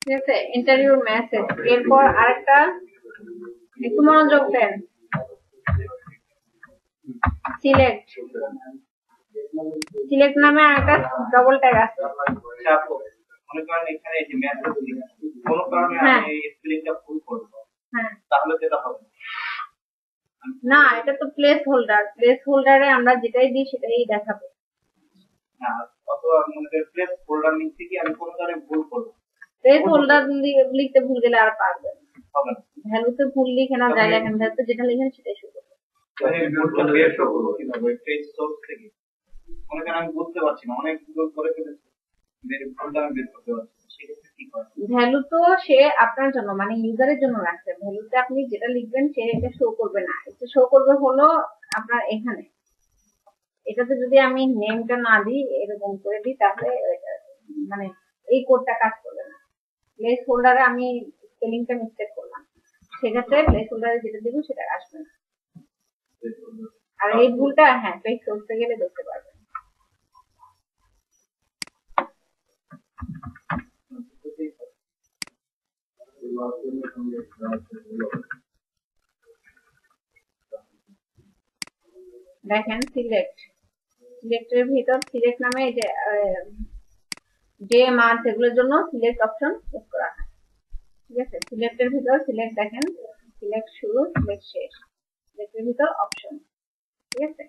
ঠিক আছে, ইন্টারভিউ মেসেজ, এরপর আরেকটা একটু মনোযোগ দেন, সিলেক্ট নামে আরেকটা ডবল ট্যাগ আছে। মনে করেন এখানে এই যে মেসেজ কোনো কারণে আমি এই স্পেলিংটা ভুল করব, তাহলে যেটা হবে না, এটা তো প্লেস হোল্ডারে আমরা যেটাই দিই সেটাই দেখাবে। অথবা আমাদের প্লেস ফোল্ডার লিখতে কি আমি কোনো ধরনের ভুল করব, প্লেস হোল্ডার লিখতে ভুল গেলে আর পারবেন হবে না। ভ্যালুতে ভুল লিখে না যায়, লেখেন ভ্যালুতে যেটা লিখেন সেটাই শুরু করবেন। ভুলটা বের করবো কিভাবে? পেজ সোর্স থেকে মনে করেন আমি বুঝতে পারছি না, অনেক গুলো করে ফেলেছি, ভুলটা আমি বের করতে পারছি না, সেক্ষেত্রে কি করে? ভ্যালু তো সে আপনার জন্য মানে ইউজারের জন্য রাখছে, ভ্যালুতে আপনি যেটা লিখবেন সে এটা শো করবে না, এটা শো করবে হলো আপনার এখানে। এটাতে যদি আমি নেমটা না দিই এরকম করে দিই তাহলে মানে এই কোডটা কাজ করবে না। প্লেস হোল্ডারে আমি স্পেলিংটা মিস্টেক করলাম, সেক্ষেত্রে প্লেস হোল্ডারে যেটা দিব সেটা আসবে না। আর এই ভুলটা হ্যাঁ পেজ করতে গেলে দেখতে পারবেন। দেখেন সিলেক্টের ভিতর সিলেক্ট নামে এই যে ডে মান্থ এগুলোর জন্য সিলেক্ট অপশন ইউজ করা হয়। ঠিক আছে, সিলেক্টের ভিতর সিলেক্ট দেখেন, সিলেক্ট শুরু সিলেক্ট শেষ, সিলেক্টের ভিতর অপশন। ঠিক আছে,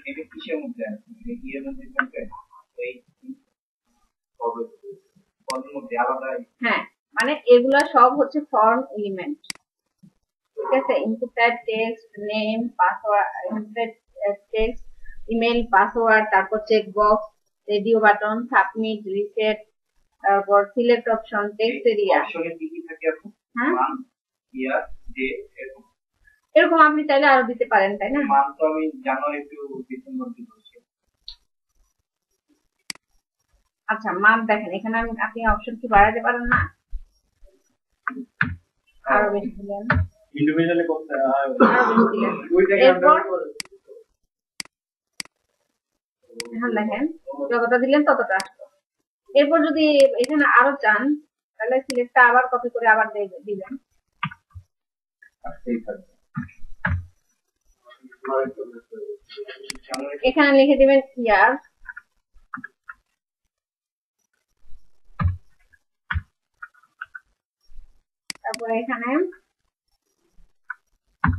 এটা কিসের মধ্যে আছে? এর মধ্যে কোনটা? এই ফর্মের মধ্যে আলাদা? হ্যাঁ, মানে এগুলা সব হচ্ছে ফর্ম এলিমেন্ট। ঠিক আছে, input type text, name, password, input text, email, password, তারপর check box, radio button, submit, reset, তারপর সিলেক্ট অপশন, টেক্সট এরিয়া। অপশনে কি কি থাকে আপু? হ্যাঁ, মান, ইয়ার, ডে, এরকম আপনি চাইলে আরো দিতে পারেন, তাই না? মান তো আমি জানুয়ারি টু ডিসেম্বর দিচ্ছি। আচ্ছা, মান্থ দেখেন এখানে আপনি অপশন কি বাড়াতে পারেন না? আরো বেশি দিলেন, ইন্ডিভিজুয়ালি করতে আরো বেশি দিলেন। এরপর এখন দেখেন যতটা দিলেন ততটা আসলো। এরপর যদি এখানে আরো চান তাহলে সিলেক্টটা আবার কপি করে আবার দিবেন। এখানে লিখে দিবেন ইয়ার, তারপরে এখানে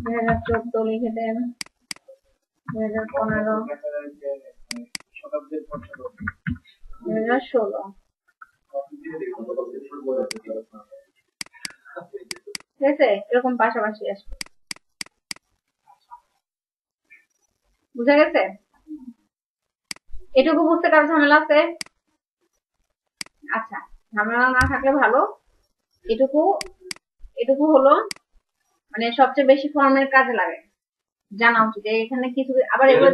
2014 লিখে দেন, 2015, 2016। ঠিক আছে, এরকম পাশাপাশি আসবে। বুঝা গেছে? এটুকু বুঝতে কারো ঝামেলা আছে? আচ্ছা, ঝামেলা না থাকলে ভালো। এটুকু হলো মানে সবচেয়ে বেশি ফর্মের কাজে লাগে, জানা উচিত। এখানে কিছু আবার এগুলো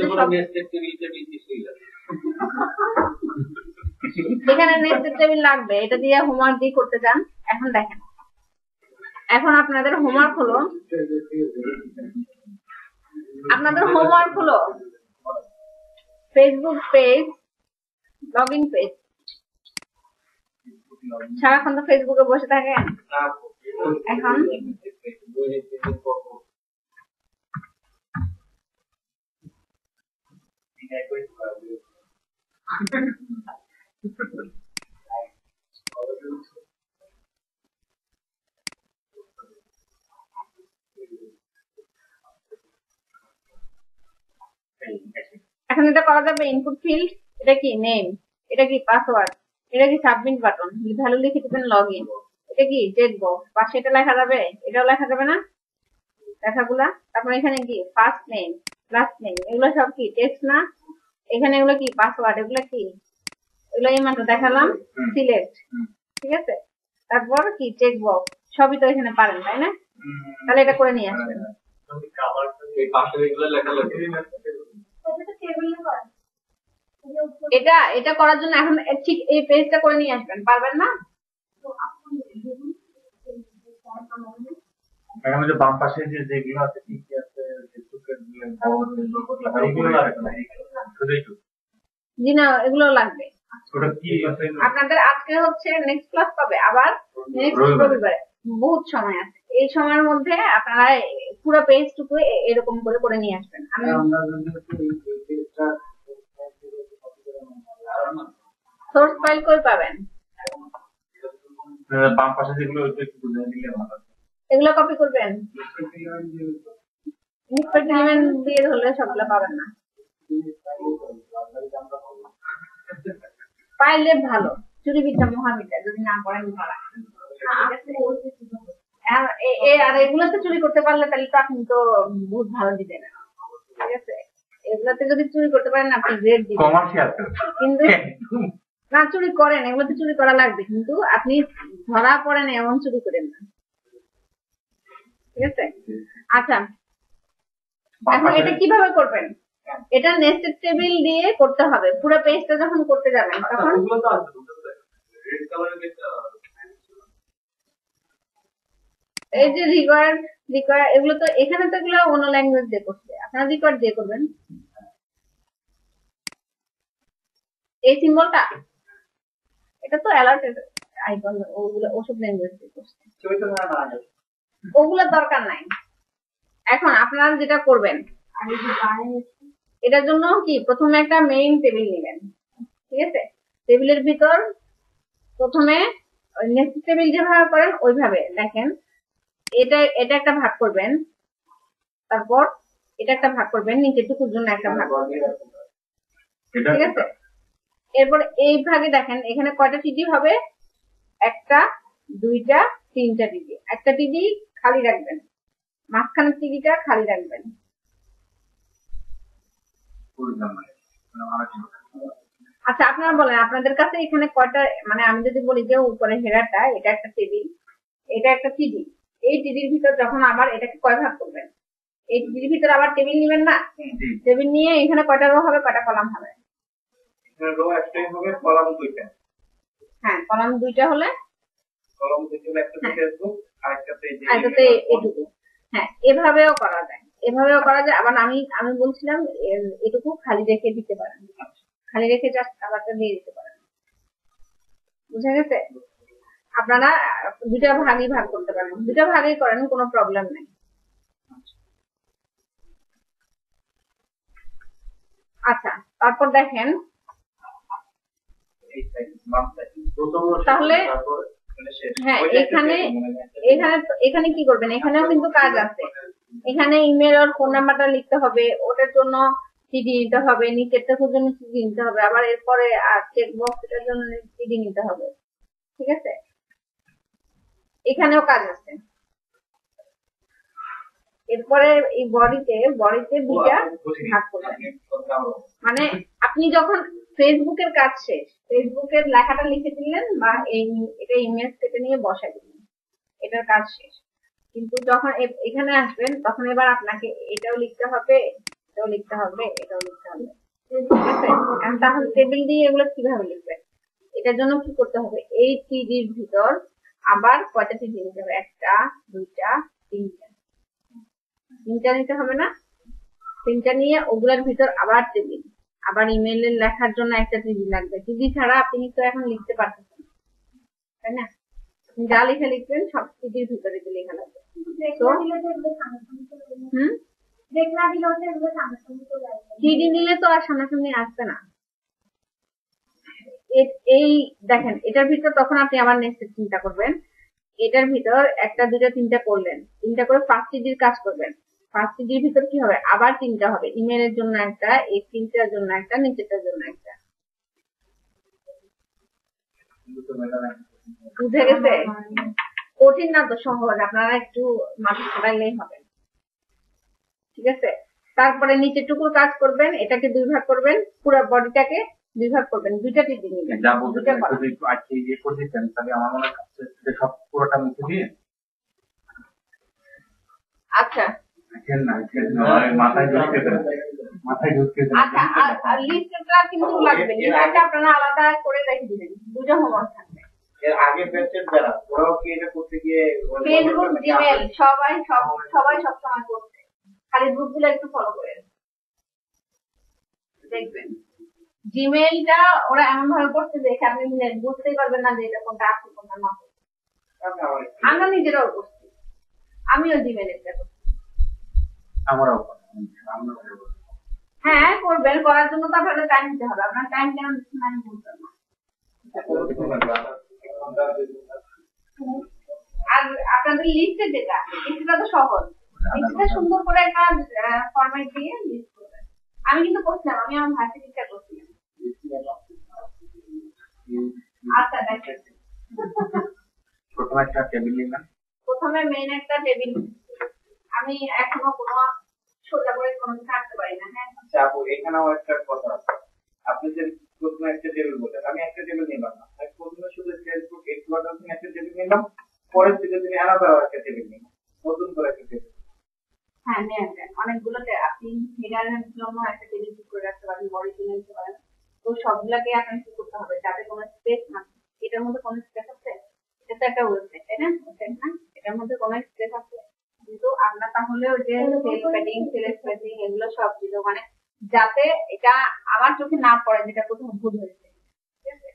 এখানে নেস্টেড টেবিল লাগবে, এটা দিয়ে হোমওয়ার্ক দিয়ে করতে চান। এখন দেখেন, এখন আপনাদের হোমওয়ার্ক হলো ফেসবুক পেজ, লগইন পেজ। সারাক্ষণ তো ফেসবুকে বসে থাকেন, এখন এটা করা যাবে। ইনপুট ফিল্ড, এটা কি নেম, এটা কি পাসওয়ার্ড, এটা কি সাবমিট বাটন, ভ্যালু লিখে দিবেন লগইন, এটা কি চেক বক্স, পাশে এটা লেখা যাবে, এটাও লেখা যাবে না লেখাগুলা। তারপর এখানে কি ফার্স্ট নেম, লাস্ট নেম, এগুলো সব কি টেক্সট না? এখানে এগুলো কি পাসওয়ার্ড, এগুলো কি, এগুলো এই মাত্র দেখালাম সিলেক্ট। ঠিক আছে, তারপর কি চেক বক্স, সবই তো এখানে পারেন, তাই না? তাহলে এটা করে নিয়ে আসবেন। এটা করার জন্য এখন ঠিক এই পেজটা করে নিয়ে আসবেন, পারবেন না? এখানে যে বাম পাশে যেগুলো আছে কি কি আছে, জি না, এগুলো লাগবে। আপনাদের আজকে হচ্ছে নেক্সট ক্লাস পাবে, আবার নেক্সট রবিবারে বহুত সময় আছে। এই সময়ের মধ্যে আপনারা পুরো পেজটুকু এরকম করে করে নিয়ে আসবেন। আমি সোর্স ফাইল কই পাবেন? বাম পাশে যেগুলো একটু বুঝিয়ে দিলে ভালো। এগুলো কপি করবেন, এলিমেন্ট দিয়ে ধরলে সবগুলো পাবেন না। পাইলে ভালো, চুরি বিদ্যা মহাবিদ্যা, যদি না পড়েন ধরা। আর এগুলোতে চুরি করতে পারলে তাহলে তো আপনি তো বহুত ভালো দিবেন, ঠিক আছে? এগুলোতে যদি চুরি করতে পারেন আপনি গ্রেড দিবেন, কিন্তু না চুরি করেন, এগুলোতে চুরি করা লাগবে, কিন্তু আপনি ধরা পড়েন এমন চুরি করেন না, ঠিক আছে? আচ্ছা, এখন এটা কিভাবে করবেন? এটা নেস্টেড টেবিল দিয়ে করতে হবে। পুরো পেজটা যখন করতে যাবেন তখন এই যে রিকোয়ার্ড এগুলো তো এখানে তো এগুলো অন্য ল্যাঙ্গুয়েজ দিয়ে করছে, আপনারা রিকোয়ার্ড দিয়ে করবেন। এই সিম্বলটা এটা তো অ্যালার্টের আইকন, ওগুলো ওসব ল্যাঙ্গুয়েজ দিয়ে করছে, ওগুলোর দরকার নাই। এখন আপনারা যেটা করবেন, এটার জন্য কি প্রথমে একটা মেইন টেবিল নেবেন, ঠিক আছে? টেবিলের ভিতর প্রথমে নেস্টেড টেবিল যেভাবে করেন ওইভাবে দেখেন, এটা একটা ভাগ করবেন, তারপর এটা একটা ভাগ করবেন, নিচেটুকুর জন্য একটা ভাগ করবেন, ঠিক আছে? এরপর এই ভাগে দেখেন এখানে কয়টা টিডি হবে, একটা, দুইটা, তিনটা টিডি। একটা টিডি খালি রাখবেন, মাঝখানের টিডিটা খালি রাখবেন। আচ্ছা, আপনারা বলেন আপনাদের কাছে এখানে কয়টা, মানে আমি যদি বলি যে উপরে হেডারটা এটা একটা টেবিল, এটা একটা টিডি, এই টিডির ভিতর যখন আবার এটাকে কয় ভাগ করবেন, এই টিডির ভিতর আবার টেবিল নেবেন না? টেবিল নিয়ে এখানে কয়টা রো হবে, কয়টা কলাম হবে? রো একটাই হবে, কলাম দুইটা। হ্যাঁ, কলাম দুইটা হলে কলাম দুইটা হলে একটা ফেসবুক আর একটাতে এটুকু। হ্যাঁ, এভাবেও করা যায়, এভাবেও করা যায়। আবার আমি বলছিলাম এটুকু খালি রেখে দিতে পারেন, খালি রেখে জাস্ট কালারটা দিয়ে দিতে পারেন। বুঝা গেছে? আপনারা দুটা ভাগই ভাগ করতে পারেন, দুটা ভাগই করেন, কোনো প্রবলেম নেই। আচ্ছা, তারপর দেখেন তাহলে, হ্যাঁ এখানে কি করবেন, এখানেও কিন্তু কাজ আছে। এখানে ইমেল আর ফোন নাম্বারটা লিখতে হবে, ওটার জন্য সিডি নিতে হবে, নিচেরটার জন্য সিডি নিতে হবে, আবার এরপরে চেক বক্স এটার জন্য সিডি নিতে হবে, ঠিক আছে? এখানেও কাজ আছে। এরপরে এই বডিতে দুইটা ভাগ করবেন, মানে আপনি যখন ফেসবুকের কাজ শেষ, ফেসবুকের লেখাটা লিখে দিলেন বা এটা ইমেজ কেটে নিয়ে বসাই দিলেন, এটার কাজ শেষ। কিন্তু যখন এখানে আসবেন তখন এবার আপনাকে এটাও লিখতে হবে, এটাও লিখতে হবে, এটাও লিখতে হবে, ঠিক আছে? তাহলে টেবিল দিয়ে এগুলো কিভাবে লিখবেন? এটার জন্য কি করতে হবে, এই টিডির ভিতর আবার কয়টা টিডি নিতে হবে, একটা, দুইটা, তিনটা নিতে হবে না? তিনটা নিয়ে ওগুলোর ভিতর আবার টেবিল, আবার ইমেইলের লেখার জন্য একটা টিডি লাগবে। টিডি ছাড়া আপনি তো এখন লিখতে পারতেছেন, তাই না? যা লিখে লিখবেন সব টিডির ভিতরে লেখা লাগবে। টিডি নিলে তো আর সামনাসামনি আসবে না। এই দেখেন এটার ভিতর তখন আপনি আবার নেক্সট চিন্তা করবেন, এটার ভিতর একটা, দুটা, তিনটা করলেন, তিনটা করে ফার্স্ট টিডির কাজ করবেন। ফার্স্ট টিডির ভিতর কি হবে, আবার তিনটা হবে, ইমেলের জন্য একটা, এই তিনটার জন্য একটা, নিচেটার জন্য একটা। বুঝে গেছে? কঠিন না তো, সহজ, আপনারা একটু মাথা খাটাইলেই হবে, ঠিক আছে? তারপরে নিচেটুকুর কাজ করবেন, এটাকে দুই ভাগ করবেন, পুরো বডিটাকে দুই ভাগ করবেন, দুইটা টিডি নেবেন। আচ্ছা, লিস্টটা কিন্তু লাগবে, লিস্টটা আপনারা আলাদা করে রেখে দিবেন, দুটো হোমওয়ার্ক থাকবে। এর আগে পেজের যারা ওরাও কি এটা করতে গিয়ে ফেসবুক, জিমেল সবাই সবসময় করছে, খালি গ্রুপগুলো একটু ফলো করেন, দেখবেন জিমেইলটা ওরা এমন ভাবে করছে যে আপনি বুঝতেই পারবেন না যে এটা কোনটা আছে কোনটা না। আমরা নিজেরাও করছি, আমিও জিমেইল একটা করছি। হ্যাঁ করবেন, করার জন্য তো আপনাদের টাইম দিতে হবে, আপনার টাইম কেন আমি বলতে না। আর আপনাদের লিস্টে যেটা, লিস্টটা তো সহজ, লিস্টটা সুন্দর করে একটা ফরম্যাট দিয়ে লিস্ট করবেন। আমি কিন্তু করছিলাম, আমি আমার ভার্সিটিটা করছিলাম। আচ্ছা দেখেন, প্রথমে একটা টেবিল নিলাম, প্রথমে মেইন একটা টেবিল। আমি এখনো কোনো সোজা করে কোনো কিছু আঁকতে পারি না। হ্যাঁ আচ্ছা আপু, এখানেও একটা কথা আছে। আপনি যে প্রথমে একটা টেবিল বললেন, আমি একটা টেবিল নিলাম না, আমি প্রথমে শুধু ফেসবুক এক্সপ্লোরার থেকে একটা টেবিল নিলাম, পরের দিকে তিনি আলাদা একটা টেবিল নিলাম, নতুন করে একটা টেবিল। হ্যাঁ নেন অনেকগুলোতে আপনি হেডারের জন্য একটা টেবিল ঠিক করে রাখতে পারেন, বডি কিনে নিতে পারেন। তো সবগুলাকে আপনাকে কি করতে হবে যাতে কোনো স্পেস না থাকে। এটার মধ্যে কোনো স্পেস আছে? এটা তো একটা ওয়েবসাইট, তাই না? ওয়েবসাইট না, এটার মধ্যে কোনো স্পেস আছে? কিন্তু আমরা তাহলে ওই যে সেল প্যাডিং, সেল স্পেসিং এগুলো সব দিল, মানে যাতে এটা আমার চোখে না পড়ে যেটা প্রথম ভুল হয়েছে, ঠিক আছে?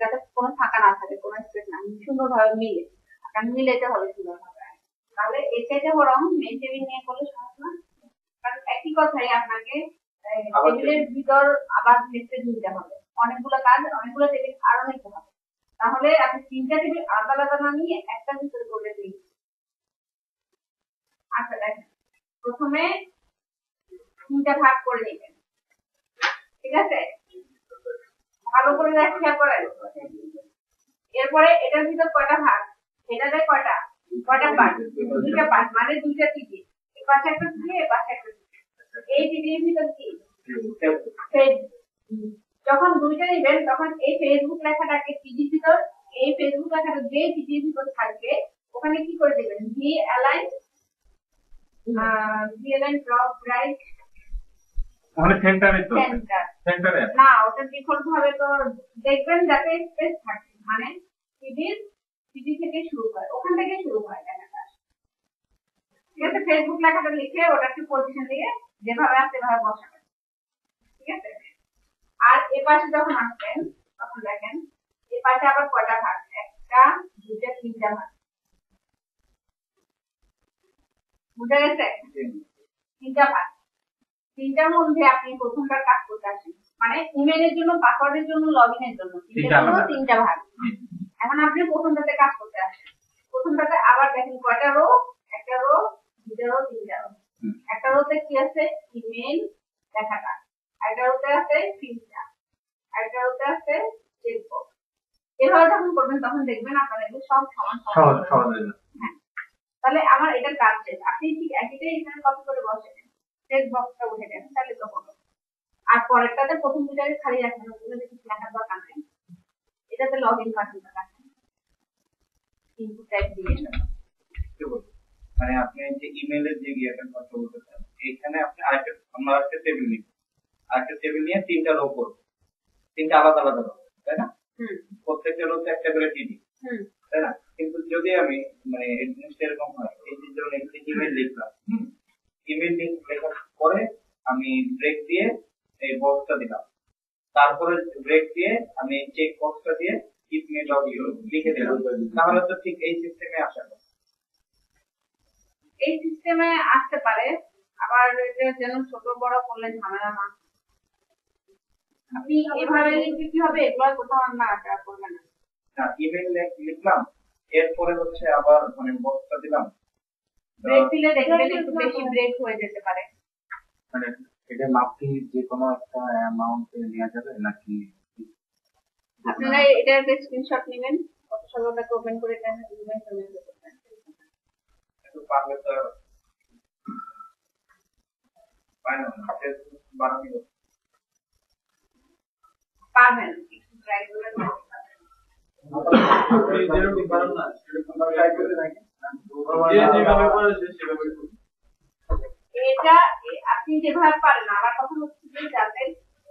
যাতে কোনো ফাঁকা না থাকে, কোনো স্পেস না, সুন্দরভাবে মিলে, কারণ মিলেতে হবে সুন্দরভাবে। তাহলে এটাকে বরং মেন টেবিল নিয়ে করলে সহজ না? কারণ একই কথাই আপনাকে টেবিলের ভিতর আবার লিখতে দিতে হবে, অনেকগুলো কাজ, অনেকগুলো টেবিল আরো নিতে হবে। তাহলে আপনি 3টা টেবিল আলাদা আলাদা না নিয়ে একটা ভিতরে করলে দিন। আচ্ছা দেখেন, প্রথমে 3টা ভাগ করে নেবেন, ঠিক আছে? ভালো করে খেয়াল করেন। এরপরে এটার ভিতর কয়টা ভাগ, এটাতে কয়টা কয়টা পার্ট? 2টা পার্ট, মানে 2টা টিভি, এই পাশে একটা টিভি, এই পাশে একটা টিভি। এই টিভির ভিতর কি যখন 2টা নেবেন তখন এই ফেসবুক লেখাটাকে টিভির ভিতর, এই ফেসবুক লেখাটা যে টিভির ভিতর থাকবে ওখানে কি করে দেবেন? ভি অ্যালাইন টপ রাইট, ওখানে সেন্টারে তো সেন্টারে না, ওটা ডিফল্ট ভাবে তো দেখবেন যাতে স্পেস থাকে, মানে টিভি থেকে শুরু হয়, ওখান থেকে শুরু হয় লেখাটা, ঠিক আছে? ফেসবুক লেখাটা লিখে ওটা একটু পজিশন দিয়ে যেভাবে আছে সেভাবে বসাবেন, ঠিক আছে? আর এ পাশে যখন আসবেন তখন দেখেন এ পাশে আবার কয়টা ভাগ, 1টা 2টা 3টা ভাগ, বুঝা গেছে? 3টা ভাগ, 3টার মধ্যে আপনি প্রথমবার কাজ করতে আসেন, মানে ইমেইলের জন্য, পাসওয়ার্ডের জন্য, লগইনের জন্য 3টা ভাগ। এখন আপনি প্রথমটাতে কাজ করতে আসেন, প্রথমটাতে আবার দেখেন কয়টা রো, 1টা রো, 2টা রো, 3টা রো। একটা রোতে কি আছে? ইমেইল লেখাটা, আরেকটা রোতে আছে ফিল্ডটা, আরেকটা রোতে আছে চেকবক্স। এভাবে যখন করবেন তখন দেখবেন আপনার এগুলো সব সমান সহজ হয়ে যাবে। হ্যাঁ, তাহলে আমার এটার কাজ শেষ। আপনি ঠিক একইটাই এখানে কপি করে বসেন, চেকবক্সটা উঠে গেছে, তাহলে তো হলো। আর পরেরটাতে প্রথম দুটাকে খালি রাখবেন, ওগুলো কিছু লেখার দরকার নেই। এটাতে লগইন বাটনটা রাখেন, ইনপুট টাইপ দিয়ে মানে আপনি যে ইমেইলের যে ইয়েটার কথা বলতেছেন, এইখানে আপনি আমরা একটা টেবিল নিব, আরেকটা টেবিল নিয়ে 3টা রো করব, 3টা আলাদা আলাদা রো, তাই না? প্রত্যেকটা রোতে একটা করে টিভি, তাই না? কিন্তু যদি আমি মানে জিনিসটা এরকম হয়, এই যে যেমন এখানে ইমেইল লিখলাম, ইমেইল লেখার পরে আমি ব্রেক দিয়ে এই বক্সটা দিলাম, তারপরে ব্রেক দিয়ে আমি চেক বক্সটা দিয়ে কিপ মি লগ ইউ লিখে দিলাম, তাহলে তো ঠিক এই সিস্টেমে আসা যায়। এই সিস্টেমে আসতে পারে, আবার যেন ছোট বড় করলে ঝামেলা না। আপনি এভাবে লিখলে কি হবে, এগুলো কোথাও না করবেন না। ইমেইল লিখলাম, এরপরে হচ্ছে আবার মানে বক্সটা দিলাম, ব্রেক দিলে দেখবেন একটু বেশি ব্রেক হয়ে যেতে পারে। মানে এটা মাপটি যে কোনো একটা অ্যামাউন্টে নেওয়া যাবে নাকি? আপনারা এটা একটা স্ক্রিনশট নেবেন, ফটোশপ ওটাকে ওপেন করে এটা ইমেইল করবেন। একটু পারলে তো ফাইনাল বানানো পারবেন, একটু ট্রাই করে দেখবেন। যেরকম পারেন না সেরকম ট্রাই করে দেখেন, যেভাবে পারেন সেভাবে করুন। এটা আপনি যেভাবে পারেন, আমার কথা হচ্ছে যে যাতে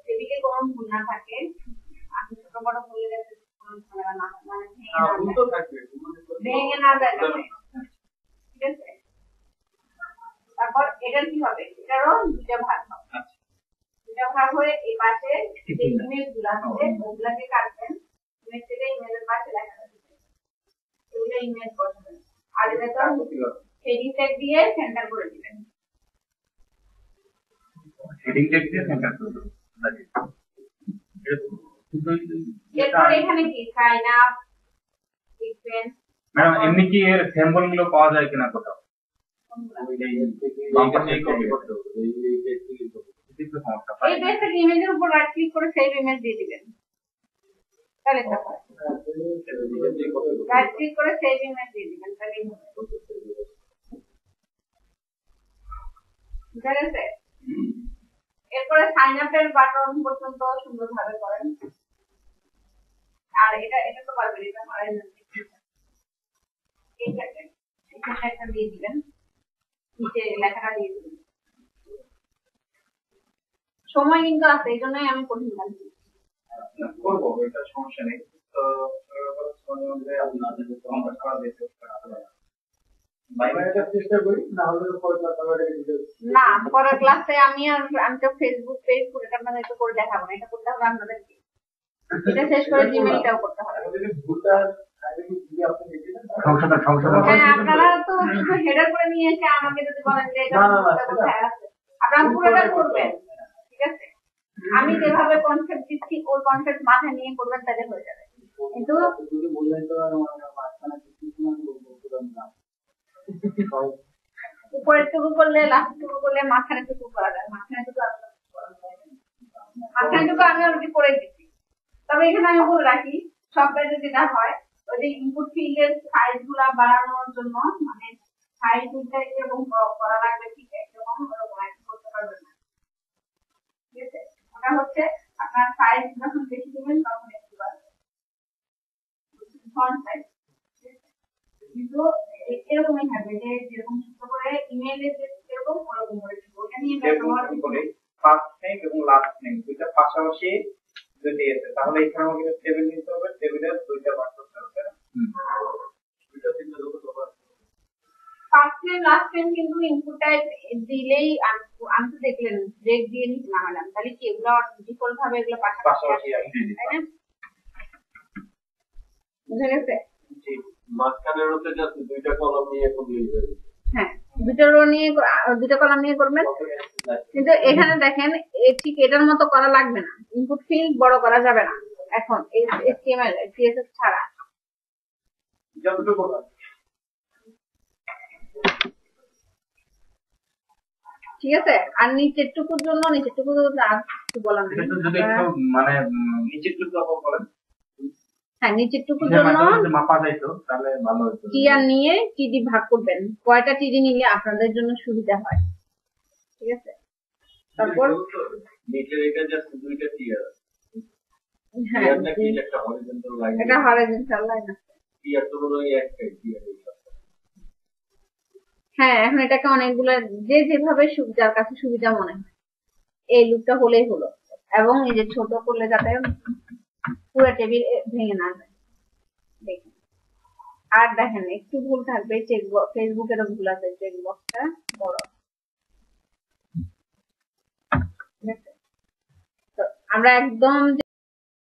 সেদিকে কোনো ভুল না থাকে, আপনি ছোট বড় ভুলে গেছে কোনো ঝামেলা না, মানে ভেঙে না যায়, ঠিক আছে? তারপর এটার কি হবে, এটারও 2টা ভাগ হবে, 2টা ভাগ হয়ে এই পাশে যে ইমেজ গুলো আছে ওগুলাকে কাটবেন, ইমেজ থেকে ইমেজের পাশে লেখা থাকবে, ওইটা ইমেজ বসাবেন, আর এটা তো হেডিং ট্যাগ দিয়ে সেন্টার করে দিবেন। হেডিং ট্যাগ দিয়ে সেন্টার করে দেব। এরপর এখানে কি সাইন আপ লিখবেন। ম্যাডাম এমনি কি এর স্যাম্পল গুলো পাওয়া যায় কিনা কোথাও? কিন্তু সমস্যা এই বেসিক ইমেজের উপর রাইট ক্লিক করে সেভ ইমেজ দিয়ে দিবেন, তাহলে এটা হয়। রাইট ক্লিক করে সেভ ইমেজ দিয়ে দিবেন, তাহলেই হবে। বুঝা গেছে? এরপরে সাইন আপের বাটন পর্যন্ত সুন্দরভাবে করেন। আর এটা তো পারবেন, এটা পারেন না। এখানে একটা দিয়ে দিবেন, নিচে লেখাটা দিয়ে দিবেন। সময় কিন্তু আছে, এই জন্যই আমি কঠিন লাগছি। করবো, এটা সমস্যা নেই। তো চেষ্টা করি, না হলে না পরের ক্লাসে আমি তো ফেসবুক পেজ করে আপনাদের তো করে দেখাবো না, এটা করতে হবে আপনাদেরকে। এটা শেষ করে জিমেইলটাও করতে হবে। হ্যাঁ, আপনারা তো শুধু হেডার করে নিয়ে এসে আমাকে যদি বলেন যে এটা কোথায় আছে, আপনারা পুরোটা করবেন, ঠিক আছে? আমি যেভাবে কনসেপ্ট দিচ্ছি ওই কনসেপ্ট মাথায় নিয়ে করবেন, তাহলে হয়ে যাবে। কিন্তু উপরের টুকু করলে, লাস্ট টুকু করলে, মাঝখানে টুকু করা যায়। মাঝখানে টুকু আমি অলরেডি করে দিচ্ছি। তবে এখানে আমি বলে রাখি, সব পেজে যেটা হয়, ওই যে ইনপুট ফিল্ডের সাইজ গুলা বাড়ানোর জন্য, মানে সাইজ গুলা এরকম করা লাগবে, ঠিক এরকম করতে পারবেন না, ঠিক আছে? ওটা হচ্ছে আপনার সাইজ যখন বেশি দেবেন তখন একটু বাড়বে, ফন্ট সাইজ। কিন্তু এরকমই থাকবে, যে যেরকম ছোট করে ইমেইলে যেরকম ওরকম করে ওটা নিয়ে ব্যবহার করে ফার্স্ট নেম এবং লাস্ট নেম দুইটা পাশাপাশি যদি আছে, তাহলে এখানে আমাকে টেবিল নিতে হবে, টেবিলের দুইটা বার করতে হবে। দুইটা তিনটা লোক তো ফার্স্ট নেম লাস্ট নেম কিন্তু ইনপুটটা দিলেই আমি তো দেখলেন ব্রেক দিয়ে নামালাম, তাহলে কি এগুলো ডিফল্ট ভাবে এগুলো পাশাপাশি আসবে, তাই না? বুঝে গেছে? মাঝখানের রোতে জাস্ট দুইটা কলাম নিয়ে দিয়ে দিবেন। হ্যাঁ, দুটো কলাম নিয়ে করবেন। কিন্তু এখানে দেখেন ঠিক এটার মতো করা লাগবে না, ইনপুট ফিল্ড বড় করা যাবে না এখন HTML CSS ছাড়া। যতটুকু ঠিক আছে? আর নিচের টুকুর জন্য আর কিছু বলা নেই, মানে নিচের টুকু বলেন। হ্যাঁ, নিচের টুকুর জন্য মাপা যাইতো, তাহলে ভালো হতো। টিআর নিয়ে টিডি ভাগ করবেন, কয়টা টিডি নিলে আপনাদের জন্য সুবিধা হয়, ঠিক আছে? তারপর নিচের এটা জাস্ট দুইটা টিআর, হ্যাঁ, একটা হরিজন্টাল লাইন, এটা হরিজন্টাল লাইন আছে। টিআর তো হলো একটাই টিআর। হ্যাঁ, এখন এটাকে অনেকগুলো যে যেভাবে যার কাছে সুবিধা মনে হয় এই লুকটা হলেই হলো। এবং এই যে ছোট করলে যাতে পুরো টেবিল ভেঙে না যায়, দেখেন। আর দেখেন একটু ভুল থাকবে, চেকবক্স, ফেসবুকেরও ভুল আছে, চেকবক্সটা বড়। ঠিক আছে? তো আমরা একদম